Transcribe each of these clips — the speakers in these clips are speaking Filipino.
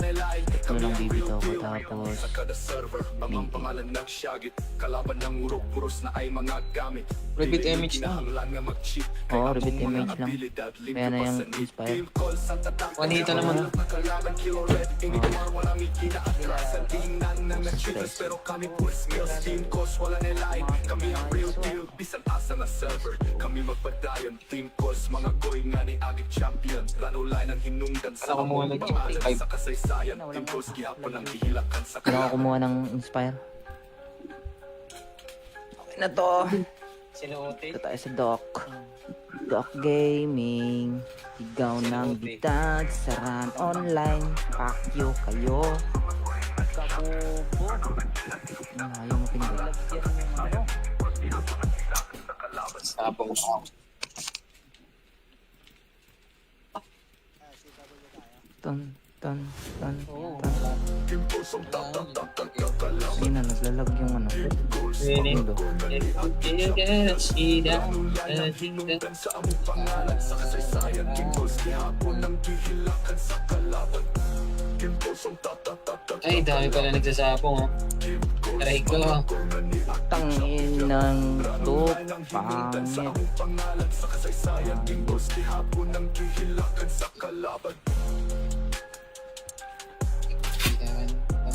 Ito lang bibitaw ko tapos Ang pangalan ng Shagit, kalaban ng urok-puros na ay mga gamit. Repeat image lang. Oo, repeat image lang. Kaya na yung inspire. One hit naman. Pero kami full skills, team course, wala nilain. Kami ang real deal, bisan asa na server. Kami magpadayon, team course, mga goy nga ni agit champion. Plano line ang hinungdan sa Wala ko muna among pangalan sa kasaysayan. Team course, gihapon ang hihilakan sa Kailangan ko kumuha ng inspire. Okay na to. Sinuote. Ito tayo sa Doc. Doc Gaming. Sigaw ng bitag. Saran online. Pakyo kayo. Kabobo. Ayaw mo pinag. Sapong ako. Ton, ton, ton, Oo. ton. Ayun na, naglalag yung ano. Really? Mundo. sa among pangalan sa kasaysayan. Team course, gihapon ang hihilakan sa kalaban. Team course, ang tatatatata. Ay, dami pala nagsasapong, oh. Aray ko. Tangin ng to. Pangit. Pangalan sa kasaysayan. Team course, gihapon ang hihilakan sa kalaban.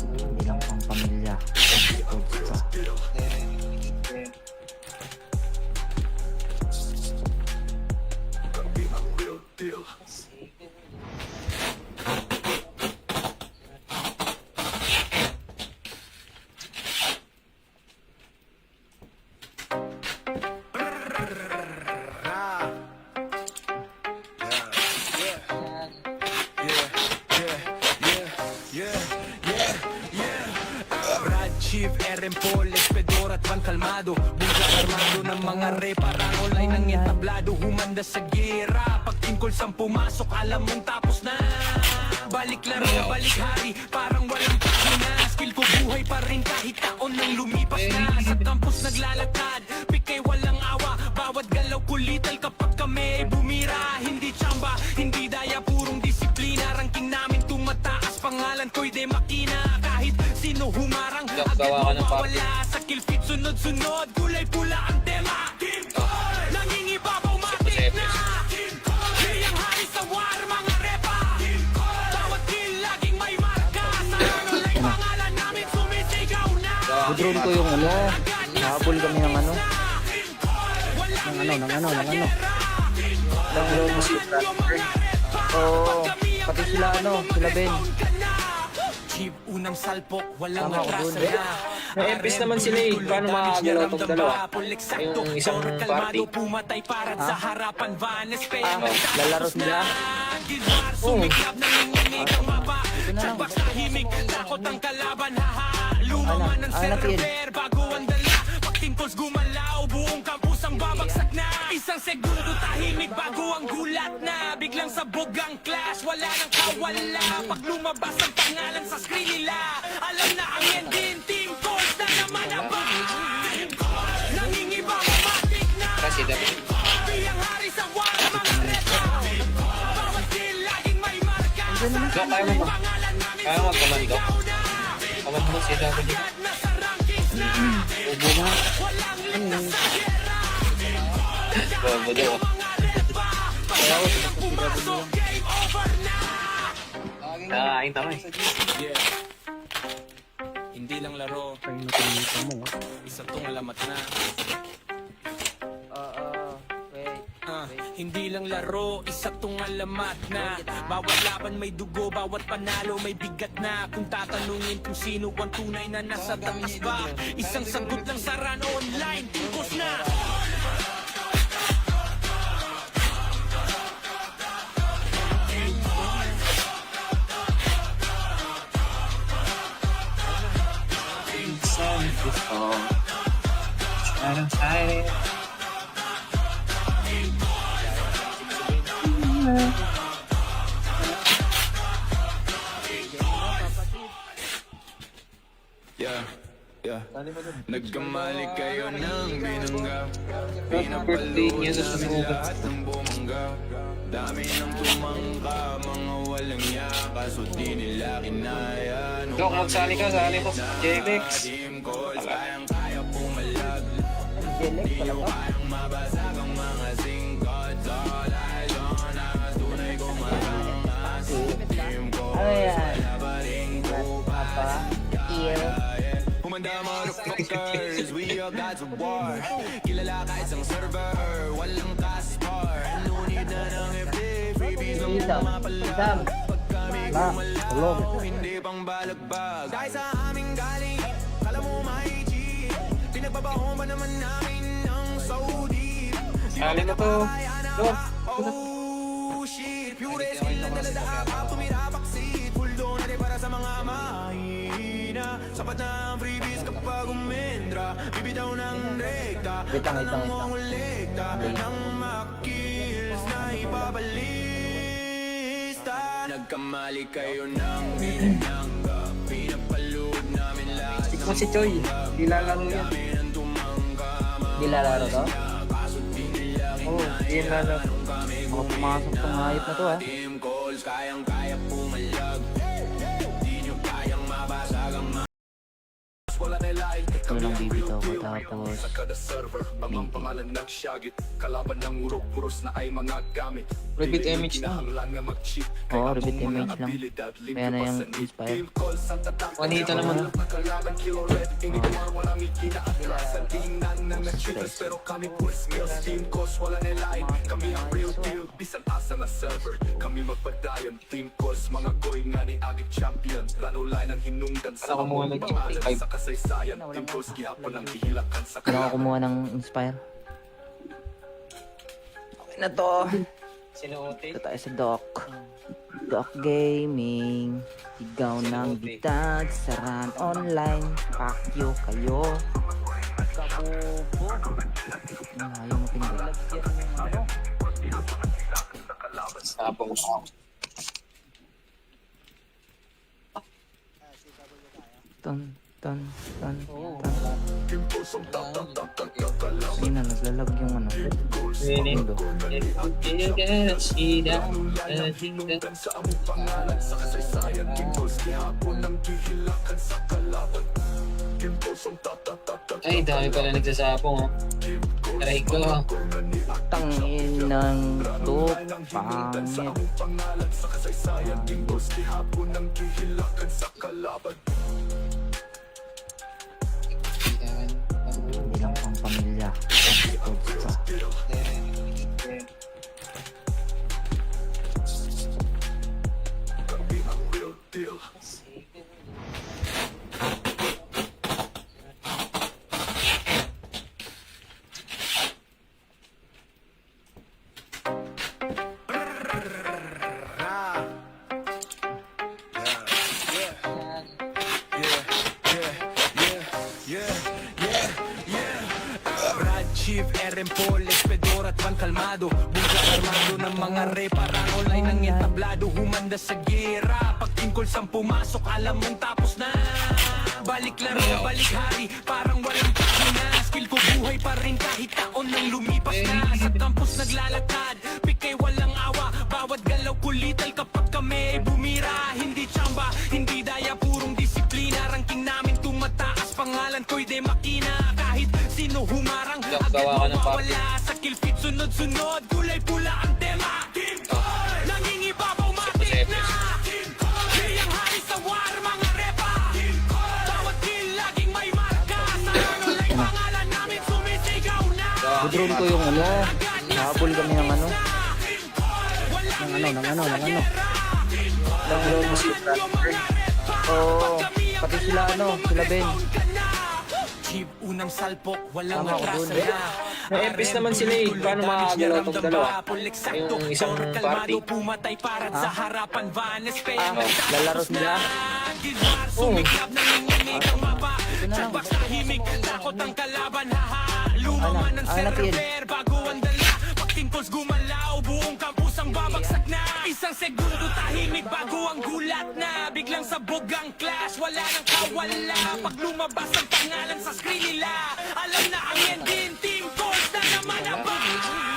Hindi lang pang pamilya. Puta. Kami ang real deal. Chief, RM Paul, Espedor at Van Calmado. Bugla armado ng mga reparang online ng entablado. Humanda sa gera, pag tingkol sang pumasok, alam mong tapos na. Balik laro, balik hari, parang walang pagina. Skill ko buhay pa rin kahit taon nang lumipas na. Sa campus naglalakad, pikay walang awa. Bawat galaw kulital kapag kami ay bumira. Hindi tsamba, hindi daya, purong disiplina. Ranking namin tumataas, pangalan ko'y de makina. Kahit sino humarang, agad Gawa ka ng party. mawawala. Sa kill feed sunod-sunod, kulay pula ang tema. Nangingibabaw matik na. Kayang hari sa war, mga repa. Bawat kill laging may marka. Sa online pangalan namin sumisigaw na. Budrol ko yung ano. Habol kami ng ano. Ng ano. Oo. Pati sila ano, sila Ben. Chief, unang salpok, walang Tama ako atrasa dun. na. May empis naman sila eh. Paano makakagalaw tong dalawa? Yung isang party. Pumatay para sa harapan, Vanes, kaya Lalaro sila. sumiklab ng nanginginig ang mapa. Tsabak sa himig, takot ang kalaban, haha. Lumaman ng server, bago ang dala. Pag timpos gumalaw, buong campus ang babagsak na. Isang segundo tahimik bago ang gulat na. Biglang sabog ang clash, wala nang kawala. Pag lumabas ang pangalan sa screen nila, alam na ang ending, team course na naman aba. Nangingiba matik na. Kasi dapat. Biyang hari sa war, mga repa. Bawat kill laging may marka. So, kaya mo ba? Kaya mo magkamando? Kamando si W. Nasa rankings na. Ubo na. Walang ligtas sa gera. Bobo daw. Mga repa. Pag pumasok, game over na. Kain tama eh. Yeah. Hindi lang laro, isa tong alamat na. Hindi lang laro, isa tong alamat na. Bawat laban may dugo, bawat panalo may bigat na. Kung tatanungin kung sino ang tunay na nasa taas ba, isang sagot lang sa run online, tingkos na. Parang hide. Yeah. Nagkamali kayo ng binangga. Birthday niya sa Pinapaluot sunugat. lahat ng bumangga. Dami ng tumangka, mga walang yakas, o di nila kinaya. Dok, magsali ka, sali ko. JBX. Team calls, kayang-kaya pumalag. Jelek pala to. Kayang mabasag ang mga singkat. All eyes on us, tunay kumalangas. Team calls, Ano yan? wala pa rin Apa? Ear. Humanda motherfuckers, we are gods of war. Kilala ka isang server, walang caspar. Nunid na ng FD, freebies lang Sam. mapalag. Pag kami gumalaw, hindi pang balagbag. Dahil sa aming galing, kala mo may cheat. Pinagbabaho ba naman namin ng Saudi? Sali mo to. Dok. Oh shit, pure skill lang daladaka, tumira backseat. Full doon na rin para sa mga mahina. Sapat na ang freebies kapag umendra. Bibitaw ng rekta, Itang. mongolekta ng makills na ipabalista. Nagkamali kayo ng minananga, pinapalood namin lahat Ikaw si Choy. Di lalaro yan. ng tumangka. Di lalaro to? Kaso di nila Oo, di lalaro. Baka pumasok tong hayop na to ah. team calls, kayang-kaya pumalag. Di nyo kayang mabasag ang mga wala nila Ito lang bibitaw ko tapos kada server ang pangalan ng Shagit kalaban ng urok-puros na ay mga gamit Repeat image lang. kinahanglan nga mag-cheat Oo, repeat image lang. Kaya na yung inspire. Juanito naman. kalaban kill red hindi ko walang ikinaatlasan tingnan na nag-cheaters pero kami pure skills team calls wala nila kami ang real deal bisan asa na server kami magpadayon team calls mga goy nga ni agit champion lalo line ang hinungdan sa Ako muna pangalan nag-cheat. sa kasaysayan team calls gihapon ang hihilakan sa kailangan ko kumuha ng inspire. Okay na to. Sinuote. Ito tayo sa Doc. Doc Gaming. Sigaw ng bitag. Saran online. Pakyo kayo. Kabubo. Ayaw mo pinag. Sabong. Ton. Hindi na naglalag yung ano. Winning. Mundo. sa among pangalan sa kasaysayan team calls gihapon ang hihilakan sa kalaban team calls ang tatatatag Ay, dami pala nagsasapong ha. Aray ko. Tangin ng Doc. Pangit. pangalan sa kasaysayan team calls gihapon ang hihilakan sa kalaban Hindi lang pang pamilya. kami ang real deal Brad Chief, RM Paul, Espedor at Van Calmado. Bugang armado ng mga reparang online ng entablado. Humanda sa gera, pag tingkol sang pumasok, alam mong tapos na. Balik laro, balik hari, parang walang pagina. Skill ko buhay pa rin kahit taon nang lumipas na. Sa campus naglalakad, pikay walang awa. Bawat galaw kulital kapag kami bumira. Hindi tsamba, hindi daya, purong disiplina. Ranking namin tumataas, pangalan ko'y de makina. Kahit sino humarang, Dok, agad gawa ka ng party. mawawala. Sa kill feed sunod-sunod, kulay pula ang tema. Team Call, nangingibabaw matik na. Team Call, kayang hari sa war, mga repa. Team Call, bawat kill laging may marka. Sa online pangalan namin sumisigaw na. Budron ko yung ano. Habol kami ng ano. Ng ano. Download mo si Bradford. Oo. Pati sila ano. Sila Ben. Chip, unang salpok, walang Tama ako atrasa dun. na. May FPS naman sila eh. Paano makakagalaw tong dalawa? Yung isang party. Pumatay para sa harapan, Vanes, Lalaro sila. Sumikap ng nanginig ang mapa. Ito na lang. Tsagbak tahimik, takot ang kalaban, haha. Lumaman ang Ang napil. server, bago ang dala. Pag tingkos gumalaw, buong campus ang babagsak na. Isang segundo tahimik, bago ang gulat na. Biglang sabog ang clash, wala nang kawala. Pag lumabas ang pangalan sa screen nila, alam na ang ending, team calls na naman ang ba.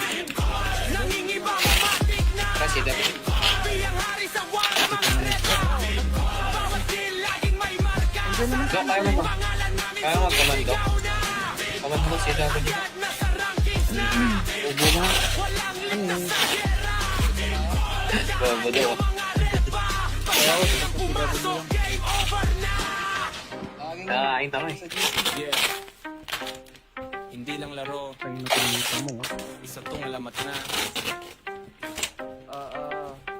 Team calls, nangingibaw, matik na. si David. Biyang hari sa wala mga reta. Bawat deal laging may marka. So, kaya mo ba? Kaya mo komando? Komando mo si David. Nasa rankings na. Ubo na. Walang ligtas sa gera. Bobo daw. Mga repa. Pag pumasok, game over na. Nakain tama eh. Yeah. Hindi lang laro. Isa tong alamat na.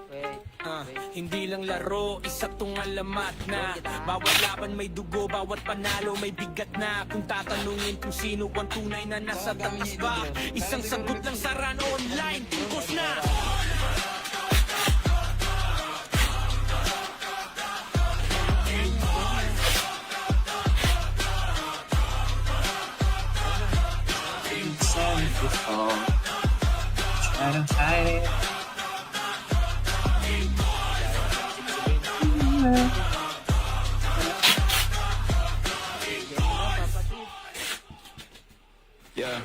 Wait. Hindi lang laro, isa tong alamat na. Bawat laban may dugo, bawat panalo may bigat na. Kung tatanungin kung sino ang tunay na nasa taas ba, isang sagot lang sa run online, tingkos na. Try to hide it. Yeah,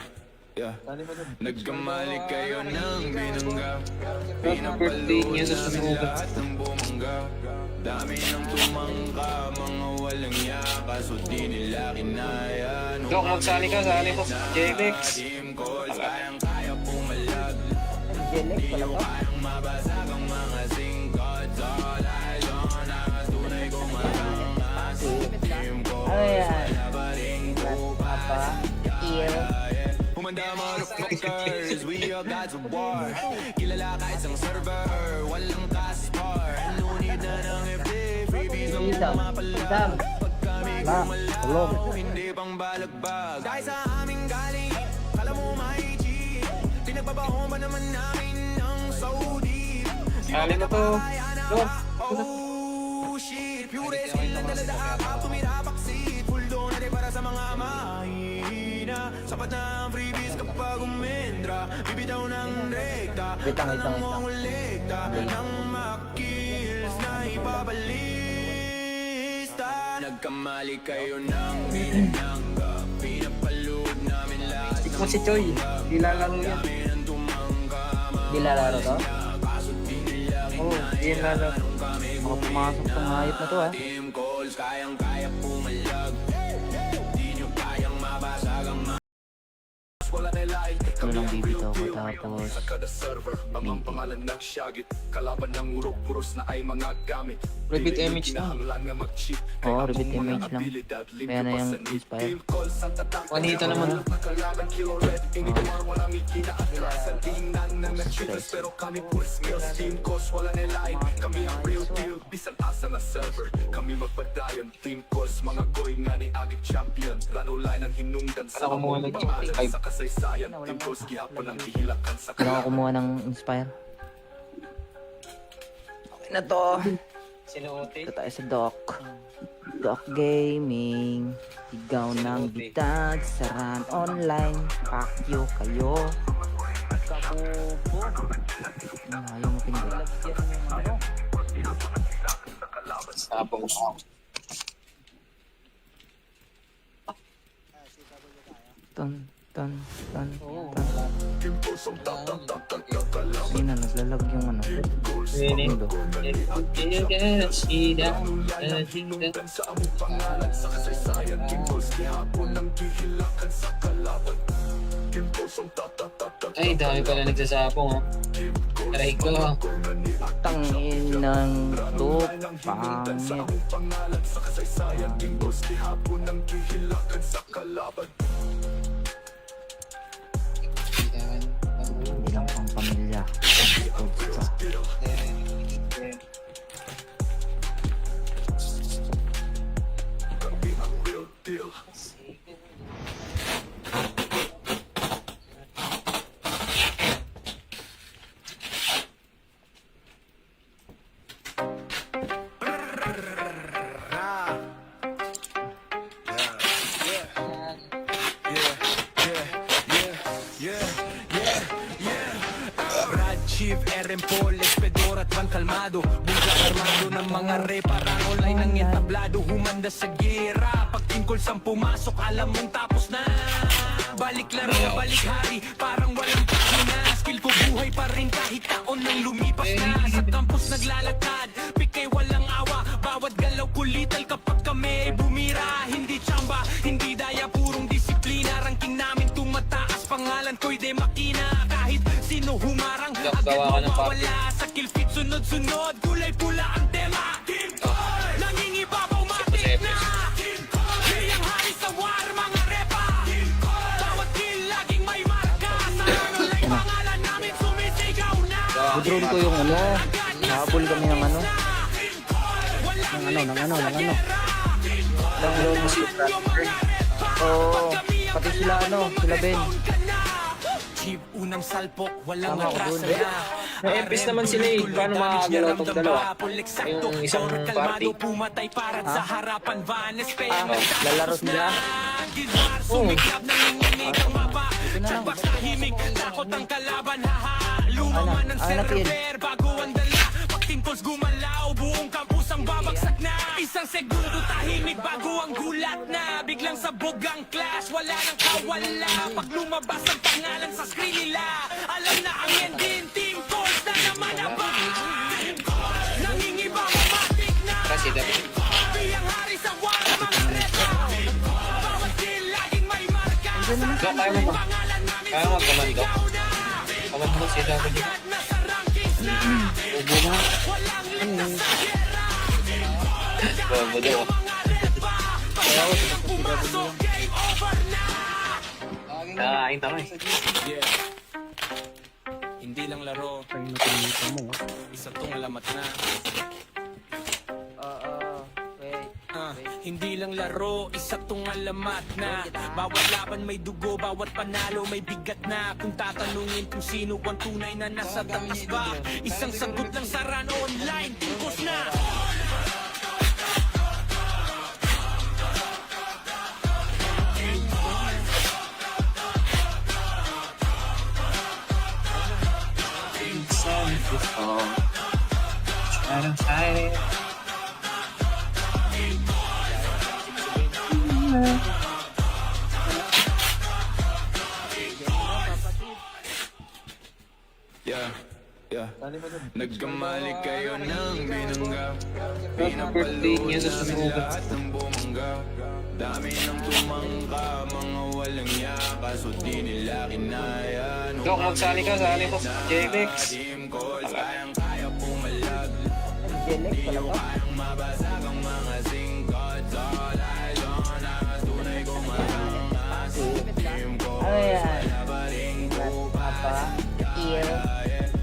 yeah. Nagkamali kayo ng binangga. Birthday niya sa sumunod. Lahat ng bumangga. Dami ng tumangka, mga walang yaka. So di nila kinaya. Dok, magsali ka, sali mo. JBX. Team calls, kayang-kaya pumalag. Jelek pala to. Kayang mabasag ang mga singkots. All eyes on us, tunay kong matangas. Team calls, Ano yan? pa rin Apa? Ear. Humanda motherfuckers, we all gods of war. Kilala ka isang server, walang kaspar. No need na ng FD, freebies ang Isam. mapalag. Pag kami Ba? Hello. hindi pang balagbag. Dahil sa aming galing, kala mo may cheat. Pinagbabaho ba naman namin ng Saudi? Sali mo to. Dok. Oh shit, pure skill lang daladaka ka, tumira backseat. Full donate para sa mga mahina. Sapat na ang freebies kapag umendra. Bibitaw ng rekta, Wait lang. mongolekta ng makills na ipabalista. Nagkamali kayo ng binanangga. Pinapalood namin lahat Ikaw mo si Choi. Di lalaro yan. ng tumangka. Di lalaro to? Oo, di lalaro. Baka pumasok tong hayop na to ah. Team calls, kayang-kaya pumalag. Di nyo kayang mabasag ang mga wala nilay. Ito lang bibitaw ko tapos Sa kada server, ang pangalan ng Shagit. Kalaban ng urok-puros na ay mga gamit. Rabbit image lang. Kinahanglan nga mag-cheat. Oo, Kaya rabbit ang mga image lang. abilidad, libre Kaya na pa yung sa need. inspire. Team calls, ang tatak. Juanito naman. Kalaban, kilo red. Hindi naman walang ikinaatras. Tingnan na nag-cheaters, pero kami push meals. Team calls, wala nilay. Kami ang real deal. Bisan asa na server. Kami magpadayon. Team calls, mga goy nga ni Agit Champion. Plano line ang hinungdan sa Wala ko muna among pangalan nag-cheat. sa kasaysayan. Team calls, gihapon ang hihilakan sa kailangan ko kumuha ng inspire. Okay na to. Sinuote. Ito tayo sa Doc. Doc Gaming. Sigaw ng bitag sa run online. Pakyo kayo. Kabobo. Ayaw mo pinag. Sapong ako. Ton. Oo. Ayun na, naglalag yung ano. Really? Mundo. You can see that. hinungdan sa among pangalan sa kasaysayan. Team calls, gihapon ang hihilakan sa kalaban. Team calls, ang tatatatak. Ay, dami pala nagsasapong ha. Aray ko. Tangin ng to. Ang hinungdan sa Pangit. among pangalan sa kasaysayan. Team calls, gihapon ang hihilakan sa kalaban. Hindi lang pang pamilya. Puta. Kami ang real deal. Chief, RM Paul, Espedor at Van Calmado. Bugla armado ng mga reparang online ng entablado. Humanda sa gera, pag tingkol sang pumasok, alam mong tapos na. Balik laro, balik hari, parang walang pakinas. skill ko buhay pa rin kahit taon nang lumipas na. Sa campus naglalakad, pikay walang awa. Bawat galaw kulital kapag kami ay bumira. Hindi tsamba, hindi daya, purong disiplina. Ranking namin tumataas, pangalan ko'y de makina. Kahit sino humarang, agad Gawa ka ng party. mawawala. Sa kill feed sunod-sunod, kulay pula ang tema. Nangingibabaw matik na. Kayang hari sa war, mga repa. Bawat kill laging may marka. Sa online pangalan namin sumisigaw na. Budrone ko yung ano. Habol kami ng ano. Ng ano. Lang yun. Oo. Pati sila ano. Sila Ben. Chip, unang salpok, walang Tama, atrasa Budrone. na. Na-empis naman sila eh. Paano makakagalaw tong dalawa? Yung isang party. Pumatay para sa harapan, Vanes, Lalaro sila. Sumiklap na nanginig ang mapa. Tsagbak tahimik, takot ang kalaban, haha. Lumaman ng server, bago ang dala. Pag team calls gumalaw, buong campus ang babagsak na. Isang segundo tahimik, bago ang gulat na. Biglang sabog ang clash, wala nang kawala. Pag lumabas ang pangalan sa screen nila, alam na ang ending, team calls na naman ang ba. Nangingiba, matik na. Kasi dapat. Biyang hari sa war, mga repa. Bawat kill, laging may marka. So, kaya mo ba? Kaya mo magkamando? Kamando si W. Nasa rankings na. Ubo na. Walang ligtas sa gera. Bobo daw. Mga repa. Pag pumasok, game over na. Kain tama eh. Yeah. Hindi lang laro. Isa tong lamat na. Hindi lang laro, isa tong alamat na. Bawat laban may dugo, bawat panalo may bigat na. Kung tatanungin kung sino ang tunay na nasa taas ba, isang sagot lang sa run online, tungkos na. Yeah. Nagkamali kayo ng binangga. Birthday niya sa sunugan. Lahat ng bumangga. Dami ng tumangka, mga walang yaka. So di nila kinaya. Dok, magsali ka, sali ko. JMX. Team calls, kayang-kaya pumalag. Jelek pala ba? Kayang mabasag ang mga singkat. All eyes on us, tunay kumarangas. Team calls, Ano yan? wala pa rin Apa? Ear.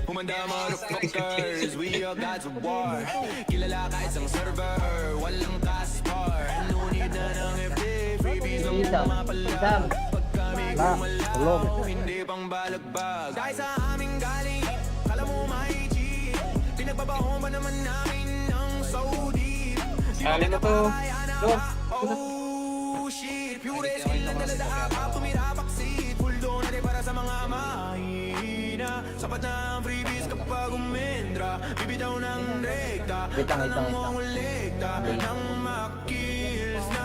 Humanda motherfuckers, we are gods of war. Kilala ka isang server, walang taskbar. Nunid na ng FD, freebies ang pumapalag. Pag kami gumalaw, hindi pang balagbag. Dahil sa aming galing, kala mo may cheat. Pinagbabaon ba naman namin ng so deep? Sali mo to. Dok. Oh shit, pure skill na daladaka, tumira backseat. Full donate para sa mga mahina. Sapat na ang freebies kapag umendra. Bibitaw ng rekta, Wait lang. ulikta ng makills na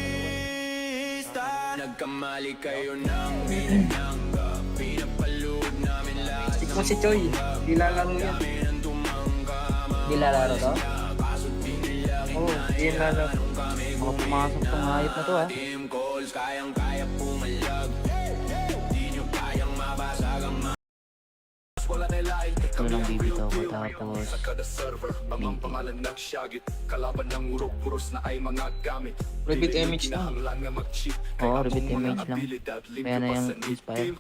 ipabalista. Nagkamali kayo ng binangga. Pinapalood namin lahat Ikaw si Choi. Di lalaro yan. ng tumangga. Di lalaro to? Kaso di nila Oo, di lalaro. Mga pumasok tong hayop na to ah. team calls, kayang-kaya pumalag. Di nyo kayang mabasag ang mga wala nila Ito lang bibitaw ko tapos sa kada server. Ang pangalan ng Shagit, kalaban ng urok-puros na ay mga gamit. Repeat image na. Kinahanglan nga mag-cheat. Oo, repeat image lang. Kaya na yung inspire.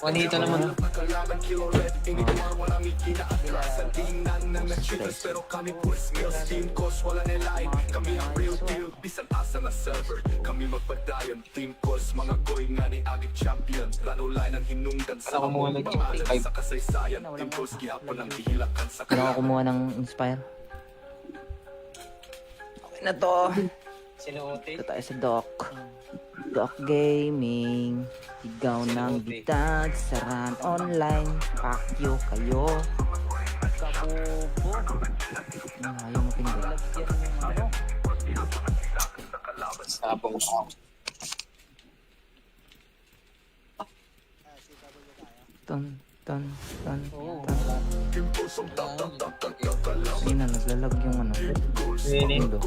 Juanita naman. Kalaban kill red, hindi ko walang ikinaatlasan. Tingnan na na-cheaters, pero kami pues meals. Team calls, wala nila kami ang real deal. Bisan asa na server, kami magpadayon. Team calls, mga goy nga ni agit champion. Lalo line ang hinungdan sa Ako muna mga nag-cheat. pangalan sa kasaysayan. Team calls, gihapon ang hihilakan sa Kailangan ko kumuha ng inspire. Okay na to. Sinuote. Ito tayo sa Doc. Doc Gaming. Sigaw ng bitag sa run online. Pakyo kayo. Kabobo. Ayaw mo pindot. Sabong. Ito Ton, ton, ton, Oo. ton. Ayun na, naglalag yung ano. Mundo.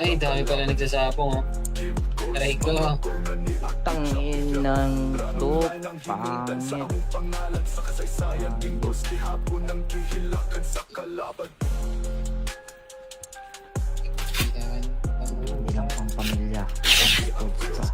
Ay, dami pala nagsasapong, oh. Aray ko. Tangin ng to, pangit. Hindi lang pang pamilya. Puta.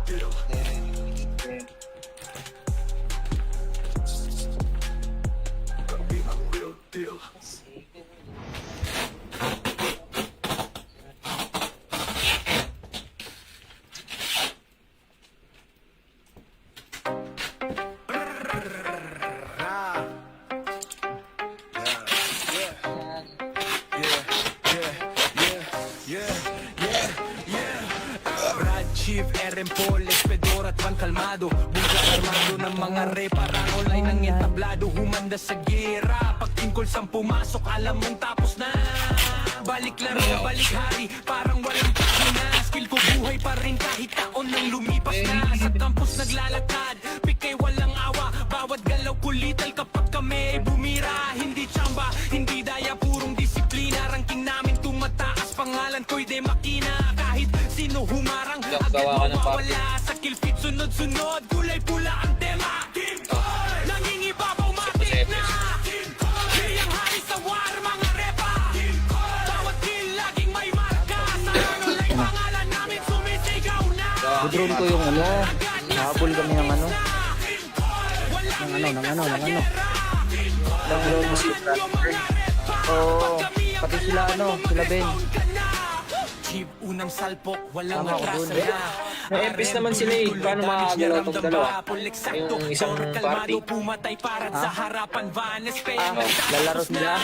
Brad, Chief, RM Paul, Espedor at Van Calmado Bunggang armado ng mga reparang online ng entablado Humanda sa gira, pagtingkol sang pumasok alam mong tapos na Balik laro, balik hari, parang walang pahina Skill ko buhay pa rin kahit taon nang lumipas na Sa campus naglalakad, pikay walang awa Bawat galaw kulital kapag kami bumira Hindi tsamba, hindi daya, purong disiplina Ranking namin tumataas, pangalan ko'y de makina Kahit sino humarang, agad Gawa ka ng mawawala Sa kill feed sunod-sunod, kulay pula ang tema Nangingibabaw matik na Kayang hari sa war, mga repa Bawat kill laging may marka Sa online pangalan namin sumisigaw na Budron ko yung ano. Habol kami ng ano. Ng ano. Oo, pati sila ano, sila Ben. Jeep, unang salpok, walang Tama ko atrasa dun. na Na-epis naman sila eh. Paano makakagalaw tong dalawa? Yung isang party. Pumatay para sa harapan Vanes Lalaro sila.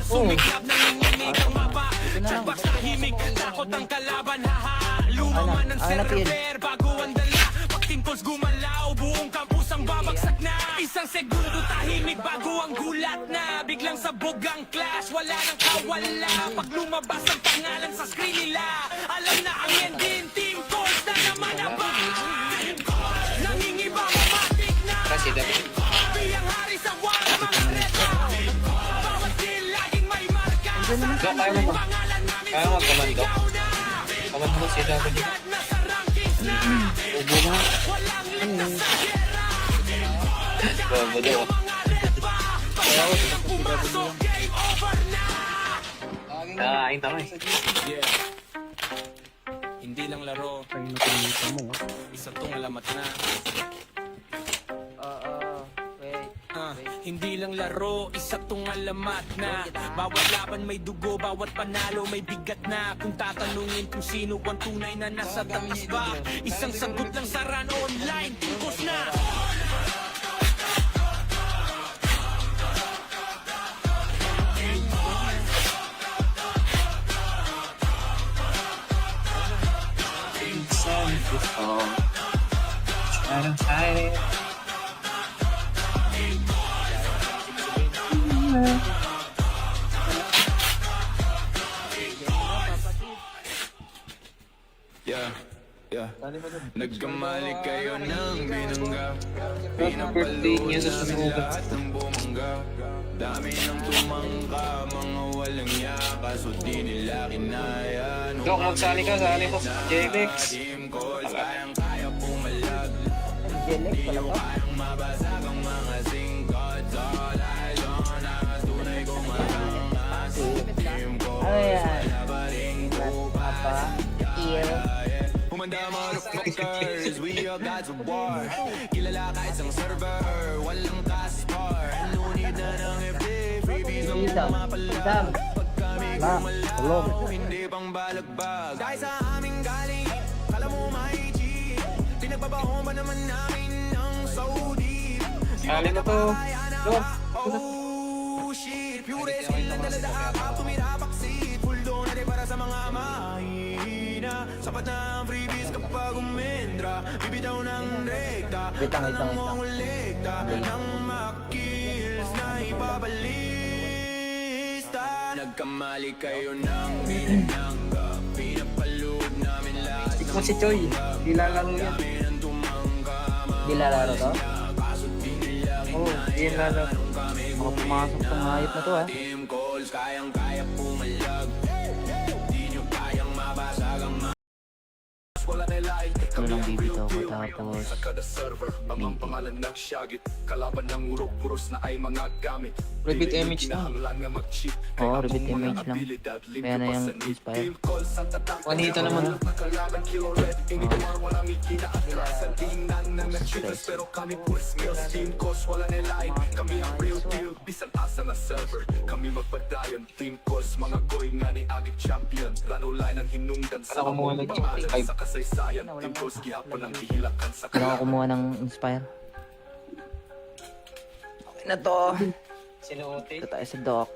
Sumiklab ng nanginig ang mapa Ito na lang. Tsagbak sa himig, takot ang kalaban haha Lumaman ng Napin. server bago ang dala Pagtingkols gumalaw, buong campus ang babagsak na Isang segundo tahimik bago ang gulat na Biglang sabog ang clash, wala nang kawala Pag lumabas ang pangalan sa screen nila Alam na ang ending, team calls na naman ang ba Nangingiba matik na Kasi dapat. Biyang hari sa war, mga reta Bawat kill laging may marka Sa Kaya mo ba? pangalan namin Kaya magkamando. sumigaw na Kamad mo si David. Agad na sa rankings na Ubo na. Walang ligtas sa gera Bobo daw. Mga repa Pag ang pumasok, game over na Nakakain tama eh. Hindi lang laro Isa tong alamat na Wait. Hindi lang laro, isa tong alamat na Bawat laban may dugo, bawat panalo may bigat na Kung tatanungin kung sino ang tunay na nasa taas ba Isang sagot lang sa run online, tungkos na Parang hide it. Yeah. Nagkamali kayo ng binangga Birthday niya sa sumunod. lahat ng bumangga Dami ng tumangka Mga walang yaka So di nila kinaya Dok, magsali ka. Sali mo. JBX. Team calls Kayang kaya pumalag Jelek pala ka. Kayang mabasag ang mga singkots All eyes on us Tunay kong matangas Team calls Ano yan? Wala pa rin Apa? Ear. Humanda motherfuckers, we all gods of war Kilala ka isang server, walang taskbar No need na ng FD, freebies ang Isam. mapalag Pag kami Tulog. gumalaw, hindi pang balagbag Dahil sa aming galing, kala mo may cheat Pinagbabaho ba naman namin ng so deep Sali mo to. Dok. Oh shit, pure skill ang daladaka Tumira backseat, full donate para sa mga mahina Sapat na ang freebies kapag umendra Bibitaw ng rekta Wait lang. Mongolekta ng makills na ipabalista Nagkamali kayo ng minanangga. Pinapaloob namin lahat Ikaw si Choi. Di lalaro yan. ng tumangga. Di lalaro to? Oo, di lalaro. Mga pumasok tong hayop na to ah. Team calls, kayang-kaya pumalag. Di nyo kayang mabasag ang Wala nilain Ito lang bibitaw ko tapos sa kada server. Mga pangalan ng syagit, kalaban ng urok-puros na ay mga gamit. Rabbit image na. Kinahanglan nga mag-cheat. Oo, Kaya rabbit ang mga image lang. abilidad, libre Kaya na pa yung sa need. inspire. Team calls sa tatak. Juanito naman. Kalaban kilo red, ingit war, walang ikinaatras. Tingnan na cheaters, pero kami push skills. Team calls, wala nilain. Kami ang real deal, bisan asa na server. Kami magpadayon. Team calls, mga goy nga ni agit champion. Plano line ang hinungdan sa Ako muna mga pangalan nag-check. sa kasaysayan. Team calls, gihapon ang hihilakan sa kailangan ko kumuha ng inspire. Okay na to. Sinuote. Ito tayo sa Doc.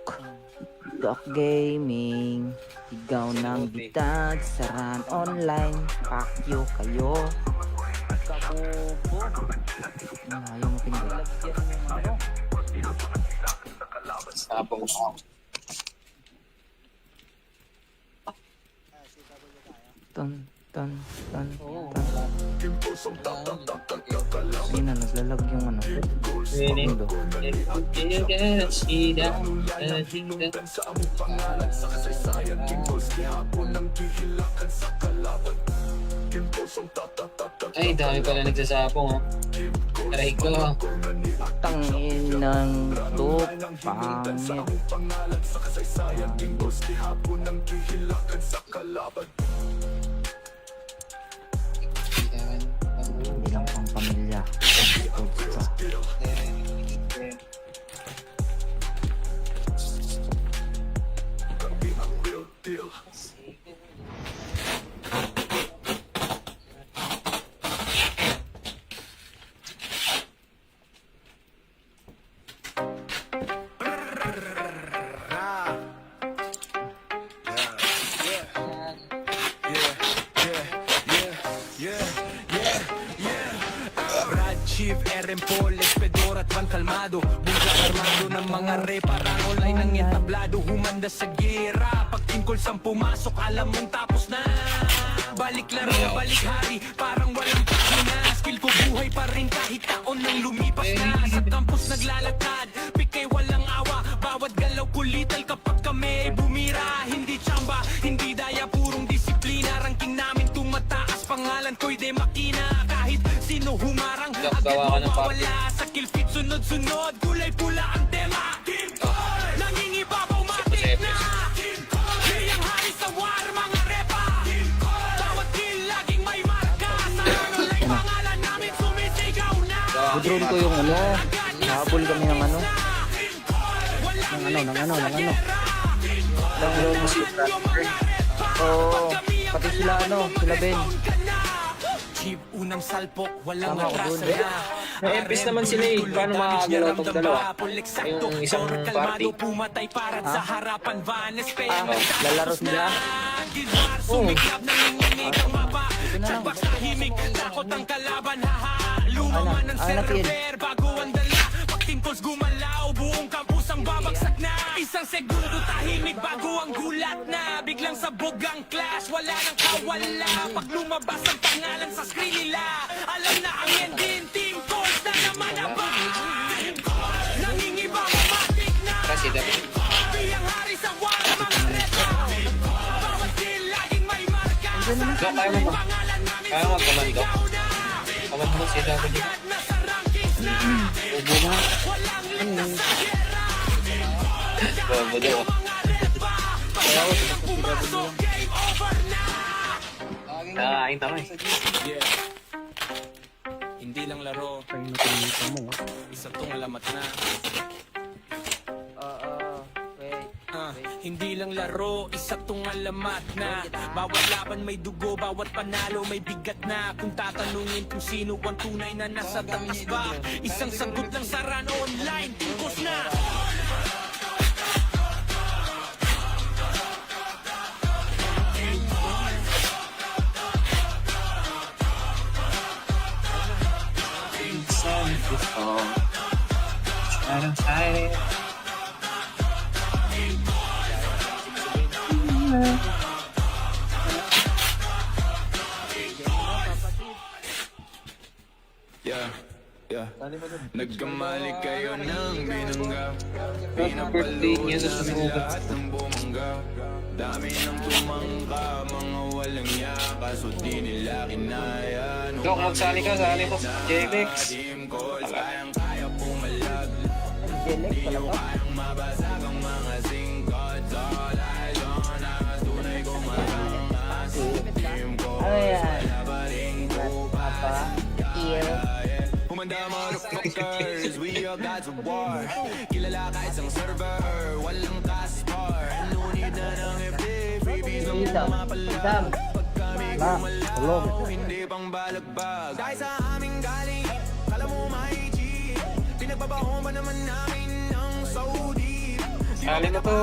Doc Gaming. Sigaw ng bitag. Saran online. Pakyo kayo. Kabobo. Ayaw mo pinag. Sapong. Ton, ton, ton, Oo. ton. Ayun na, naglalag yung ano. Really? Mundo. You can see that. hinungdan sa among pangalan sa kasaysayan. Team calls, gihapon ang hihilakan sa kalaban. Team calls, ang tatatatag. Ay, dami pala nagsasapong, oh. Aray ko. Tangin ng to. Hinungdan sa Pangit. among pangalan sa kasaysayan. Team calls, gihapon ang hihilakan sa kalaban. Hindi lang pang pamilya. Ito. Kami ang real deal. Brad, Chief, RM Paul, Espedor at Van Calmado. Bungkang armado ng mga reparang online ng entablado. Humanda sa gera, pag team calls ang pumasok, alam mong tapos na. Balik laro, balik hari, parang walang pagina. Skill ko buhay pa rin kahit taon nang lumipas na. Sa campus naglalakad, pikay walang awa. Bawat galaw kulital kapag kami ay bumira. Hindi tsamba, hindi daya, purong disiplina. Ranking namin tumataas, pangalan ko'y de makina. Kahit sino humarang, agad Gawa ka ng mawawala. Sa kill feed sunod-sunod, kulay pula ang tema. Team Call, nangingibabaw matik na. Team Call, kayang hari sa war, mga repa. Team Call, bawat kill laging may marka. Sa online pangalan namin sumisigaw na. Drone ko yung ano. Nahabol kami ng ano. Ng ano. Lang drone mo si Oo. Pati sila ano. Sila Ben. Chip, unang salpok, walang Tama ako atrasa dun. na. May FPS naman sila eh. Paano makakagalaw tong dalawa? Yung isang party. Pumatay para sa harapan, Vanes, Lalaro sila. Sumiklab na nanginig ang mapa. Tsagbak tahimik, takot ang kalaban, haha. Lumaman ang server, bago ang dala. Pag team calls gumalaw, buong campus ang babagsak na. Isang segundo tahimik, bago ang gulat na. Biglang sabog ang clash, wala nang kawala. Pag lumabas ang pangalan sa screen nila, alam na ang ending, team calls na naman ang ba. Team calls, nangingiba, matik na. Kasi dapat. Biyang hari sa war, mga repa. Bawat kill, laging may marka. So, kaya mo ba? Pangalan namin Kaya mo komando? sumigaw na. Komando si W. Agad na sa rankings na. Ubo na. Walang ligtas sa gera. Bobo daw. Mga repa. Pag pumasok, game over na. Kain tama eh. Yeah. Hindi lang laro. Isa tong lamat na. Wait. Hindi lang laro, isa tong alamat na. Bawat laban may dugo, bawat panalo may bigat na. Kung tatanungin kung sino ang tunay na nasa taas ba, isang sagot lang sa run online, tingkos na. Parang side. Yeah, yeah. Nagkamali kayo ng binangga. Birthday niya sa sunugan. Lahat ng bumangga. Dami ng tumangka, mga walang yaka. So di nila kinaya. Dok, magsali ka, sali ko sa JBX. Team calls, kayang-kaya pumalag. Jelek Di pala nyo to. kayang mabasag ang mga singkot. All eyes on us, tunay kumaranga. Sa team calls, Ano yan? wala pa rin Apa? Ear. Humanda motherfuckers, we are gods of war. Kilala ka isang server, walang caspar. Nunid na ng FD, freebies lang Isam. pumapalag. Pag kami Ma, gumalaw, hindi pang balagbag. Dahil sa aming galing, kala mo may G. Pinagbabaho ba naman namin ng Saudi? Sali mo to.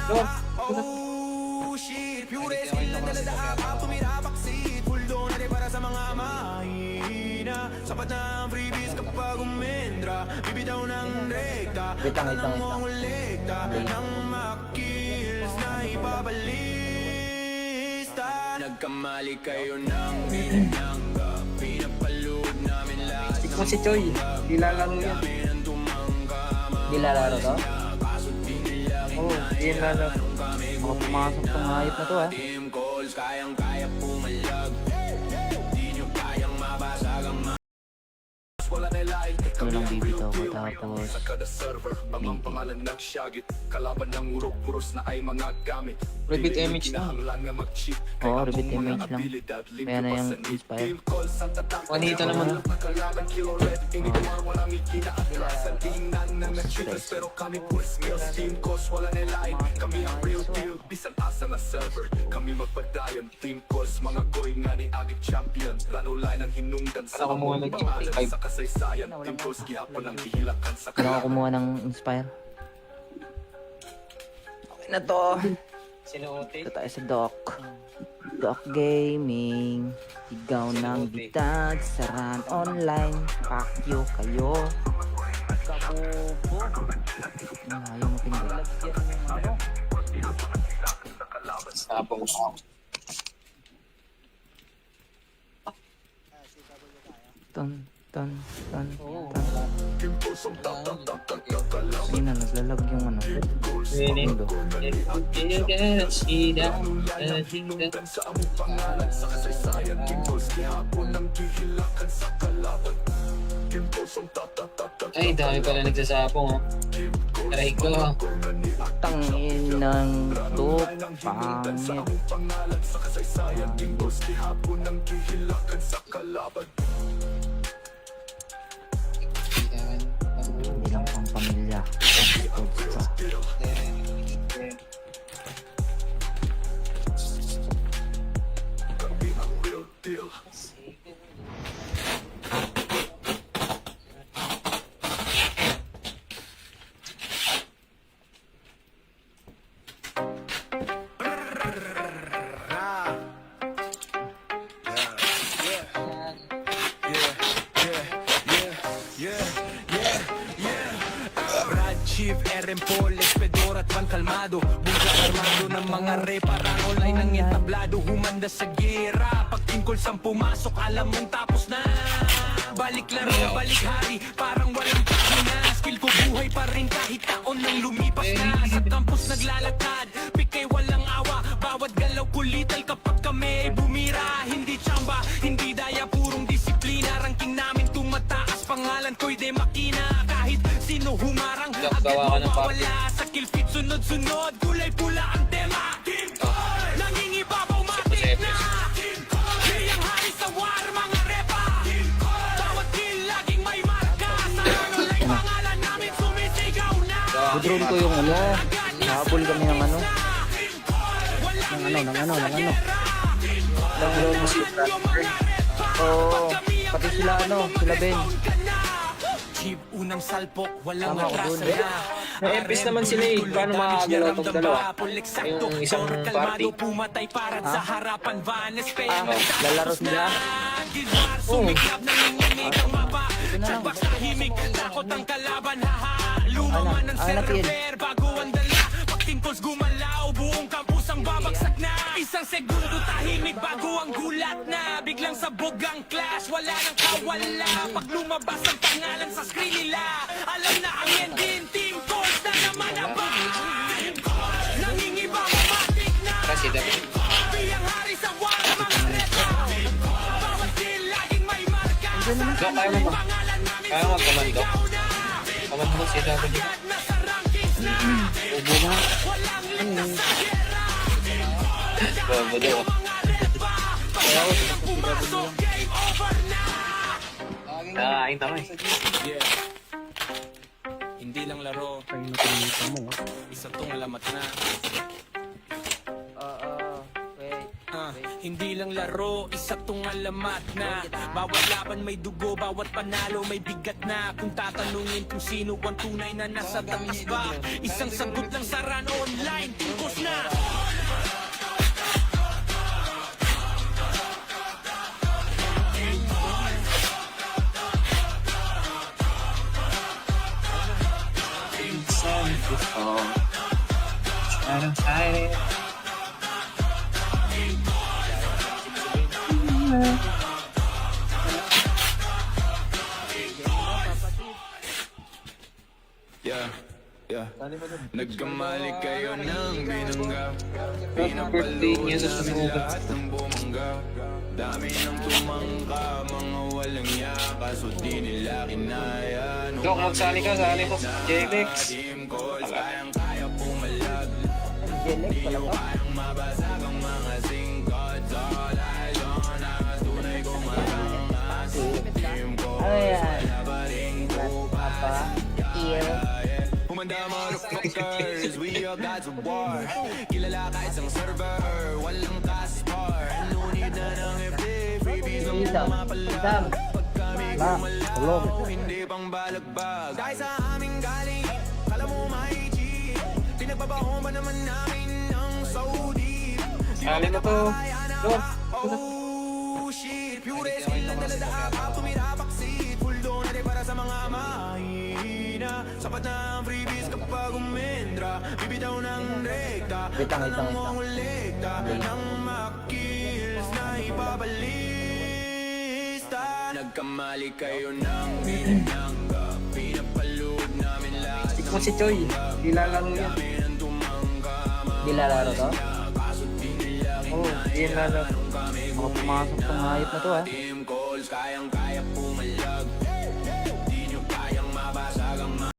Dok, Oh shit, pure skill na daladaka, tumira backseat. Full donate para sa mga mahina. Sapat na ang freebies kapag umendra. Bibitaw ng rekta, Wait lang. mongolekta ng makills na ipabalista. Nagkamali kayo ng binangga. Pinapalood namin lahat tikman si Choi. Di lalaro yan. ng tumangga. Di lalaro to? Kaso di nila Oo, di lalaro. Ako pumasok tong hayop na to ah. team calls, kayang-kaya pumalag. Di nyo kayang mabasag ang mga wala nila Ano lang bibitaw ko tapos sa kada server. Ang pangalan ng Shagit, kalaban ng urok-puros na ay mga gamit. Repeat image na. Kinahanglan nga mag-cheat. Oo, Kaya repeat kung mga image lang. abilidad, libre Kaya na pa yung sa need. inspire. Team calls, ang tatak. Juanita naman. Kalaban kilo red, ingit war, walang ikinaatlasan. Tingnan na nag-cheaters, pero kami pues meals. Team calls, wala nila kami ang real deal. Bisan asa na server, kami magpadayon. Team calls, mga goy nga ni agit champion. Lalo line ang hinungdan sa Ako muna mga nag-cheat. pangalan sa kasaysayan. Team calls, gihapon ang hihilakan sa Kailangan ko kumuha ng inspire. Okay na to. Sinuote. Ito tayo sa Doc. Doc Gaming. Sigaw ng bitag. Saran online. Pakyo kayo. Kabubo. Ayaw mo pindot. Sabong ako. Ton. Ayun na, naglalag yung ano. Mundo. hinungdan sa among pangalan sa kasaysayan. Team calls, gihapon ang hihilakan sa kalaban. Team calls, ang tatatatata. Ay, dami pala nagsasapong oh. Aray ko. Tangin ng to. Hinungdan sa Pangit. among pangalan sa kasaysayan. Team calls, gihapon ang hihilakan sa kalaban. Hindi lang pang pamilya. Codes pa. Kami ang real deal. Brad Chief, RM Paul, Espedor at Van Calmado Bungga armado ng mga reparang online ng entablado Humanda sa gera, pag tingkol sang pumasok alam mong tapos na Balik laro, balik hari, parang walang pahina Skill ko buhay pa rin kahit taon nang lumipas na Sa campus naglalakad, pikay walang awa Bawat galaw kulital kapag kami ay bumira Hindi tsamba, hindi daya, purong disiplina Ranking namin tumataas, pangalan ko'y de makina Kahit sino humarang, agad Gawa ka ng party. mawawala Sa kill feed sunod-sunod, kulay pula ang tema Team Call, nangingibabaw matik na Team Call, kayang hari sa war, mga repa Team Call, bawat kill laging may marka Sa online pangalan namin sumisigaw na Budron ko yung ano. Habol kami ng ano. Ng ano. Download mo si Oo. Pati sila ano. Sila Ben. Chief, unang salpok, walang Tama ako atrasa dun. na May FPS naman sila eh. Paano makakagalaw tong dalawa? Yung isang party. Pumatay para sa harapan Vanes Lalaro sila. Sumiklab ng nanginginig ang mapa Ito na lang. Tsagbak tahimik, takot ang kalaban haha Lumaman ng Napin. server bago ang dala Pag tingkols gumalaw, buong kampus ang babagsak na Isang segundo tahimik bago ang gulat na biglang sabog ang clash, wala nang kawala. Pag lumabas ang pangalan sa screen nila, alam na ang ending, team calls na naman aba. Nangingiba matik na, Kasi dami. biyang hari sa wala mga reta. Bawat deal laging may marka, sa Dok, kaya mo ba? pangalan namin Kaya mo magkomando? sumigaw na. Kamand mo si David. Agad na sa rankings na, Ubo na. walang ligtas sa gera. Bobo daw. Kaya ako pumasok, game over na. Nakain tama eh. Yeah. Hindi lang laro, isa tong alamat na. Wait. Hindi lang laro, isa tong alamat na. Bawat laban may dugo, bawat panalo may bigat na. Kung tatanungin kung sino ang tunay na nasa taas ba, isang sagot lang sa run online, tungkos na. Yeah. Nagkamali kayo ng binangga. Birthday niya sa susunod. Lahat ng bumangga. Dami ng tumangka, mga walang yaka, so di nila kinaya. Dok, magsali ka, sali mo. JMX. Team calls, kayang-kaya pumalag. Jelek pala to. Kayang mabasag ang mga singkots. All eyes on us, tunay kong marangas. Team calls, Ano yan? pa rin Apa? Kill. Humanda motherfuckers, we are gods of war. Kilala ka isang server, walang kaspar. No need na ng FD, freebies ang Isam. mapalag. Pag kami gumalaw, hindi pang balagbag. Dahil sa aming galing, kala mo may cheat. Pinagbabaho ba naman namin ng so deep? Sali mo to. Dok. Oh shit, pure skill ang daladaka, tumira backseat. Full donate para sa mga mahina. Sapat na ang freebies kapag umendra. Bibitaw ng rekta, akala mo ulikta ng makills na ipabalista. Nagkamali kayo ng binanangga, pinapalood namin lahat Ikaw si Choi. Di lalaro yan. ng tumangga. Di lalaro to? Oo, di lalaro. Baka pumasok tong hayop na to ah. Team calls, kayang-kaya pumalag. Di nyo kayang mabasag ang mga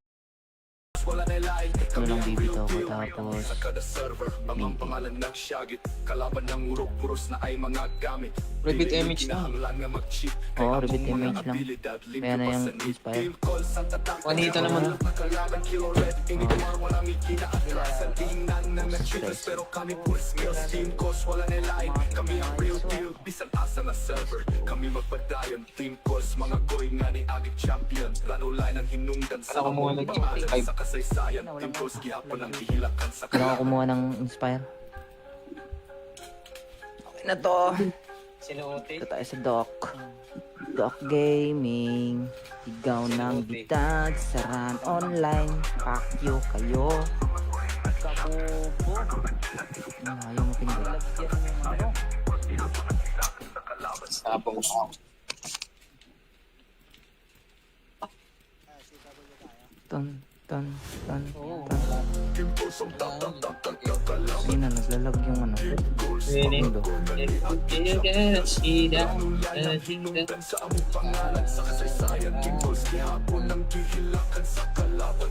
wala nilain. Ito lang bibitaw ko tapos Sa kada server, mga pangalan ng syagit. Kalaban ng urok-puros na ay mga gamit. Repeat image lang. Kinahanglan nga mag-cheat. Oo, Kaya repeat ang mga image lang. abilidad, libre Kaya na pa yung sa need. inspire. Team calls, ang tatak. Juanito naman. Kalaban, kilo red. Hindi naman walang ikinaatlasan. Tingnan na nag-cheaters, pero kami full skills. Team calls, wala nilain. Kami ang real deal. Bisan asa na server. Kami magpadayon. Team calls, mga goy nga ni agit champion. Plano line ang hinungdan sa Ako muna mga pangalan nag-cheat. sa kasaysayan. Team calls, gihapon ang hihilakan sa kailangan ko kumuha ng inspire. Okay na to. Sinuote. Ito tayo sa Doc. Doc Gaming. Sigaw ng bitag sa run online. Pakyo kayo. Ayaw mo pinag. Tapos. Ton. Hindi na, naglalag yung ano. Really? Mundo. You gotta see that. sa among pangalan sa kasaysayan. Team calls, gihapon ang hihilakan sa kalaban.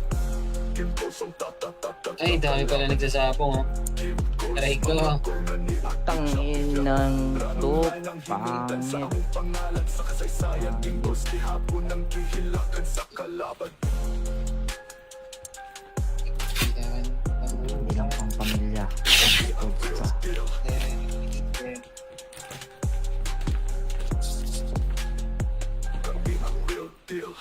Team calls, ang tatatatag. Ay, dami pala nagsasapong. Aray ko. Tangin ng to. Pangit. Pangalan sa kasaysayan. Team calls, gihapon ang hihilakan sa kalaban. Hindi lang pang pamilya. Kami ang real deal.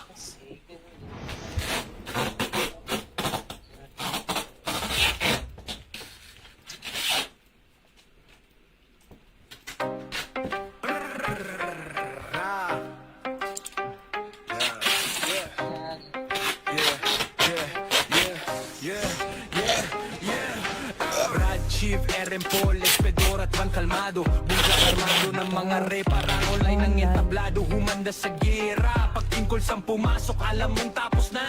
Brad Chief, RM Paul, Espedor at Van Calmado. Bungga armado ng mga mga reparang online ng entablado, humanda sa gera. Pag team calls ang pumasok, alam mong tapos na.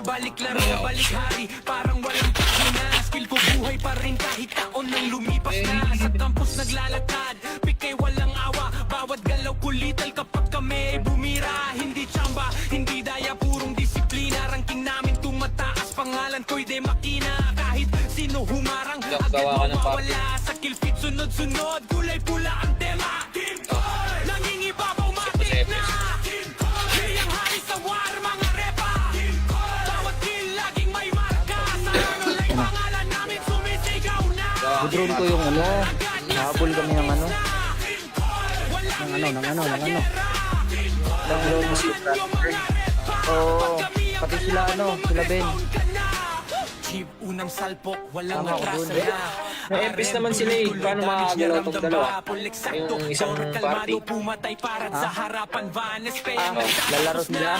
Balik laro, balik hari, parang walang pagina. Skill ko buhay pa rin kahit taon nang lumipas na. Sa campus naglalakad, pikay walang awa. Bawat galaw kulital kapag kami ay bumira. Hindi tsamba, hindi daya, purong disiplina. Ranking namin tumataas, pangalan ko'y de makina. Kahit sino humarang, agad Gawa ka ng mawawala. Sa kill feed sunod-sunod, kulay pula ang tema. Nangingibabaw matik na. Kayang hari sa war, mga repa. Bawat kill laging may marka. Sa online pangalan namin sumisigaw na. Drone ko yung ano. Nahabol kami ng ano. Download mo si Trapper. Oo. Pati sila ano. Sila Ben. Jeep, unang salpok, walang Tama ako atraso dun. na. May empis naman sila eh. Paano makakagalaw tong dalawa? Yung isang party. Pumatay para sa harapan, Vanes, kaya Lalaro sila.